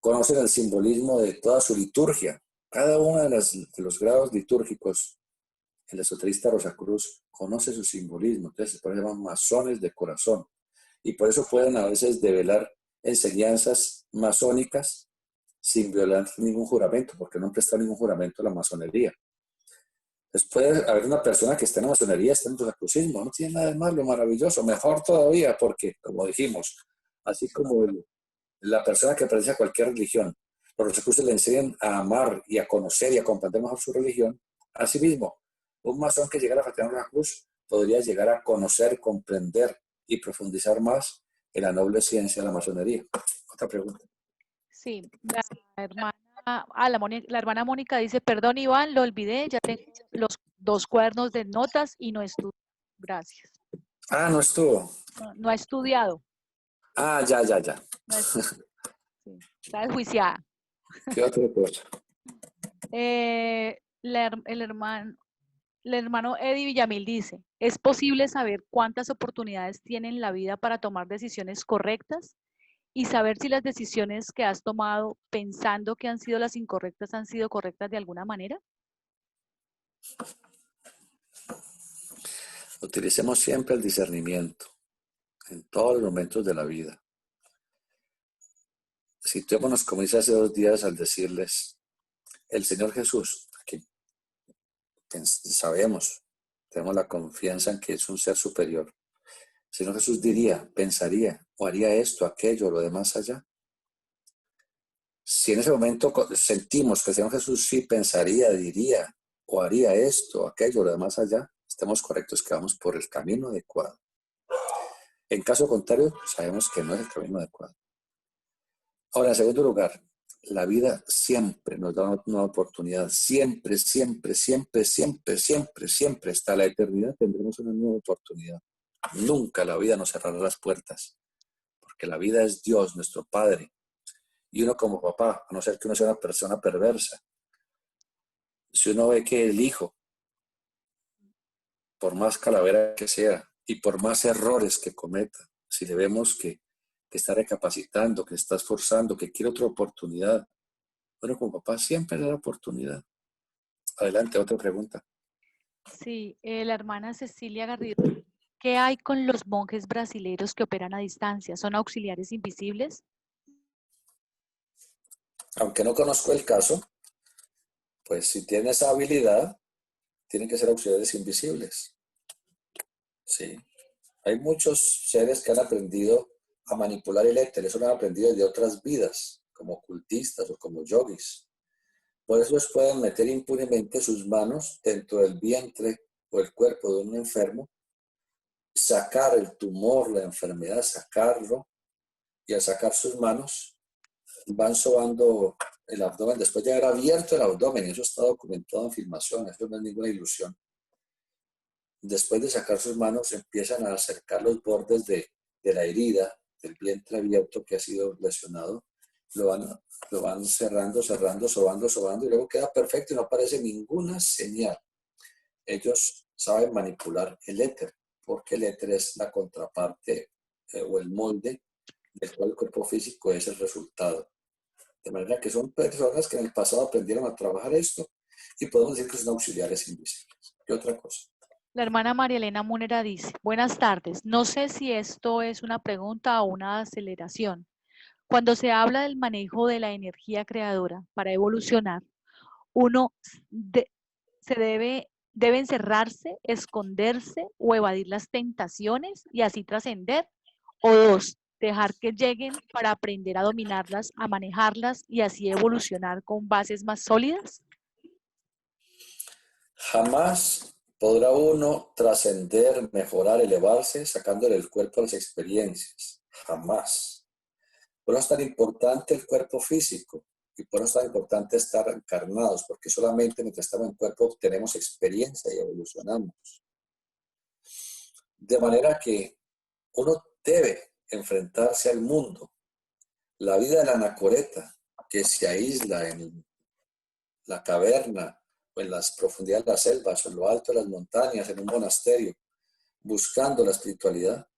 conocen el simbolismo de toda su liturgia. Cada uno de los grados litúrgicos, el esoterista Rosacruz conoce su simbolismo, entonces por eso se llaman masones de corazón. Y por eso pueden a veces develar enseñanzas masónicas sin violar ningún juramento, porque no han prestado ningún juramento a la masonería. Entonces puede haber una persona que esté en la masonería, esté en el rosacrucismo, no tiene nada de malo, maravilloso, mejor todavía, porque, como dijimos, así como la persona que pertenece a cualquier religión, los rosacruces le enseñan a amar y a conocer y a comprender mejor su religión. Asimismo, un masón que llega a la fraternidad Rosacruz podría llegar a conocer, comprender y profundizar más en la noble ciencia de la masonería. Otra pregunta. Sí, la hermana, la hermana Mónica dice, perdón Iván, lo olvidé, ya tengo los 2 cuadernos de notas y no estudié. Gracias. Ah, no estuvo. No ha estudiado. Ah, ya. No ha estudiado. Sí, está desjuiciada. ¿Qué otra cosa? El hermano Eddie Villamil dice, ¿es posible saber cuántas oportunidades tiene en la vida para tomar decisiones correctas? Y saber si las decisiones que has tomado pensando que han sido las incorrectas han sido correctas de alguna manera. Utilicemos siempre el discernimiento en todos los momentos de la vida. Situémonos, como hice hace 2 días, al decirles, el Señor Jesús, que sabemos, tenemos la confianza en que es un ser superior. El Señor Jesús diría, pensaría, o haría esto, aquello, lo demás allá. Si en ese momento sentimos que el Señor Jesús sí pensaría, diría, o haría esto, aquello, lo demás allá, estamos correctos que vamos por el camino adecuado. En caso contrario, sabemos que no es el camino adecuado. Ahora, en segundo lugar, la vida siempre nos da una nueva oportunidad. Siempre, hasta la eternidad tendremos una nueva oportunidad. Nunca la vida nos cerrará las puertas, porque la vida es Dios, nuestro Padre. Y uno como papá, a no ser que uno sea una persona perversa, si uno ve que el hijo, por más calavera que sea y por más errores que cometa, si le vemos que está recapacitando, que está esforzando, que quiere otra oportunidad, bueno, como papá siempre le da oportunidad. Adelante, otra pregunta. Sí, la hermana Cecilia Garrido, ¿qué hay con los monjes brasileños que operan a distancia? ¿Son auxiliares invisibles? Aunque no conozco el caso, pues si tiene esa habilidad, tienen que ser auxiliares invisibles. Sí. Hay muchos seres que han aprendido a manipular el éter, eso lo han aprendido de otras vidas, como ocultistas o como yogis. Por eso ellos pueden meter impunemente sus manos dentro del vientre o el cuerpo de un enfermo, sacar el tumor, la enfermedad, sacarlo, y al sacar sus manos van sobando el abdomen después de haber abierto el abdomen. Eso está documentado en filmación, eso no es ninguna ilusión. Después de sacar sus manos empiezan a acercar los bordes de la herida, del vientre abierto que ha sido lesionado, lo van cerrando, sobando, y luego queda perfecto y no aparece ninguna señal. Ellos saben manipular el éter, porque el éter es la contraparte o el molde del cual el cuerpo físico es el resultado. De manera que son personas que en el pasado aprendieron a trabajar esto y podemos decir que son auxiliares invisibles. ¿Qué otra cosa? La hermana María Elena Múnera dice, buenas tardes, no sé si esto es una pregunta o una aceleración. Cuando se habla del manejo de la energía creadora para evolucionar, uno debe encerrarse, esconderse o evadir las tentaciones y así trascender. O dos, dejar que lleguen para aprender a dominarlas, a manejarlas y así evolucionar con bases más sólidas. Jamás podrá uno trascender, mejorar, elevarse, sacándole el cuerpo a las experiencias. Jamás. Por eso es tan importante el cuerpo físico y por eso es tan importante estar encarnados, porque solamente mientras estamos en cuerpo obtenemos experiencia y evolucionamos. De manera que uno debe enfrentarse al mundo. La vida de la anacoreta, que se aísla en la caverna o en las profundidades de las selvas o en lo alto de las montañas, en un monasterio, buscando la espiritualidad,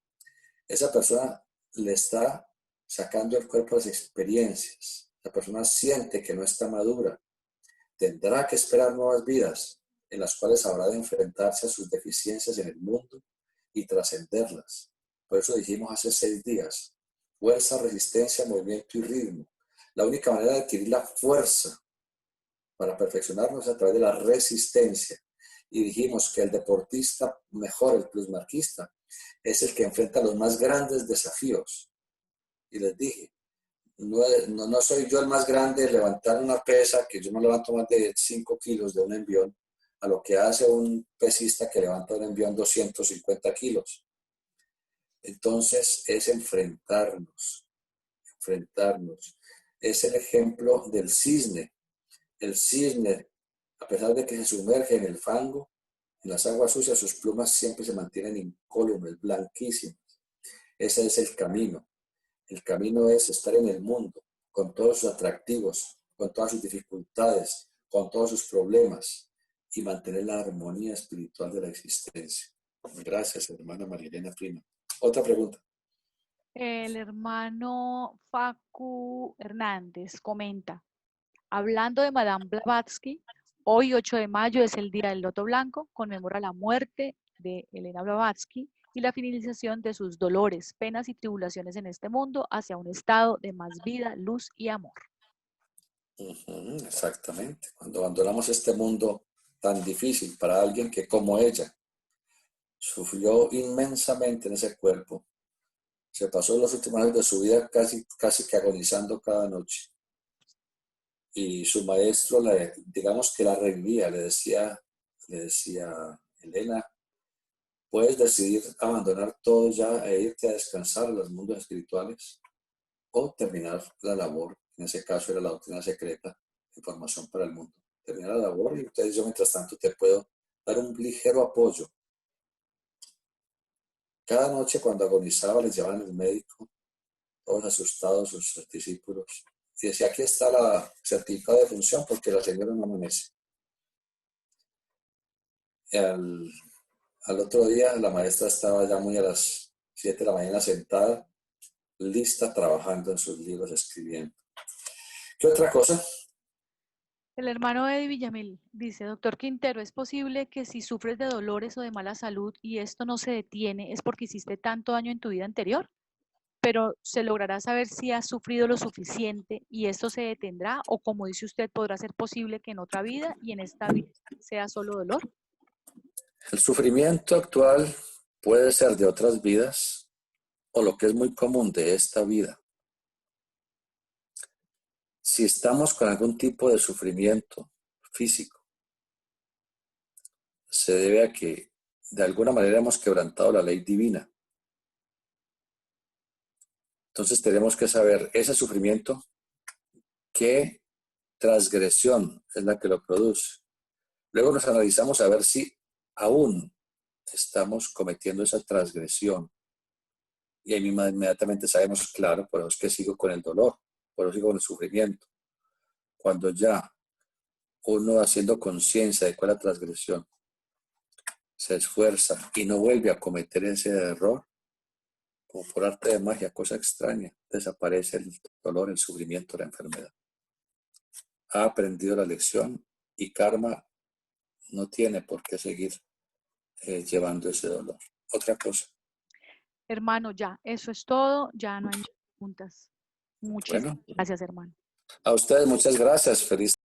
esa persona le está sacando el cuerpo a las experiencias. La persona siente que no está madura. Tendrá que esperar nuevas vidas en las cuales habrá de enfrentarse a sus deficiencias en el mundo y trascenderlas. Por eso dijimos hace 6 días, fuerza, resistencia, movimiento y ritmo. La única manera de adquirir la fuerza para perfeccionarnos es a través de la resistencia. Y dijimos que el deportista mejor, el plusmarquista, es el que enfrenta los más grandes desafíos. Y les dije, no soy yo el más grande de levantar una pesa, que yo no levanto más de 5 kilos de un envión, a lo que hace un pesista que levanta un envión 250 kilos. Entonces es enfrentarnos. Es el ejemplo del cisne. El cisne, a pesar de que se sumerge en el fango, en las aguas sucias, sus plumas siempre se mantienen incólumes, blanquísimas. Ese es el camino. El camino es estar en el mundo, con todos sus atractivos, con todas sus dificultades, con todos sus problemas, y mantener la armonía espiritual de la existencia. Gracias, hermana María Elena Prima. Otra pregunta. El hermano Facu Hernández comenta, hablando de Madame Blavatsky, hoy 8 de mayo es el Día del Loto Blanco, conmemora la muerte de Elena Blavatsky y la finalización de sus dolores, penas y tribulaciones en este mundo hacia un estado de más vida, luz y amor. Exactamente. Cuando abandonamos este mundo tan difícil para alguien que como ella sufrió inmensamente en ese cuerpo, se pasó los últimos años de su vida casi que agonizando cada noche. Y su maestro, digamos que la revivía, le decía, Elena, puedes decidir abandonar todo ya e irte a descansar a los mundos espirituales o terminar la labor, en ese caso era la doctrina secreta, información para el mundo. Terminar la labor y entonces yo mientras tanto te puedo dar un ligero apoyo. Cada noche cuando agonizaba les llevaban al médico, todos asustados sus discípulos, y decía, aquí está la certificado de función porque la señora no amanece. Y al otro día la maestra estaba ya muy a las 7 de la mañana sentada, lista, trabajando en sus libros, escribiendo. ¿Qué otra cosa? El hermano Eddie Villamil dice, doctor Quintero, ¿es posible que si sufres de dolores o de mala salud y esto no se detiene es porque hiciste tanto daño en tu vida anterior? Pero se logrará saber si has sufrido lo suficiente y esto se detendrá o como dice usted, podrá ser posible que en otra vida y en esta vida sea solo dolor. El sufrimiento actual puede ser de otras vidas o lo que es muy común de esta vida. Si estamos con algún tipo de sufrimiento físico, se debe a que de alguna manera hemos quebrantado la ley divina. Entonces tenemos que saber ese sufrimiento, qué transgresión es la que lo produce. Luego nos analizamos a ver si aún estamos cometiendo esa transgresión. Y ahí inmediatamente sabemos, claro, por eso es que sigo con el dolor, por eso sigo con el sufrimiento. Cuando ya uno haciendo conciencia de cuál es la transgresión, se esfuerza y no vuelve a cometer ese error, como por arte de magia, cosa extraña, desaparece el dolor, el sufrimiento, la enfermedad. Ha aprendido la lección y karma no tiene por qué seguir llevando ese dolor. Otra cosa. Hermano, ya, eso es todo, ya no hay más preguntas. Muchísimas Bueno, gracias, hermano. a ustedes muchas gracias. Feliz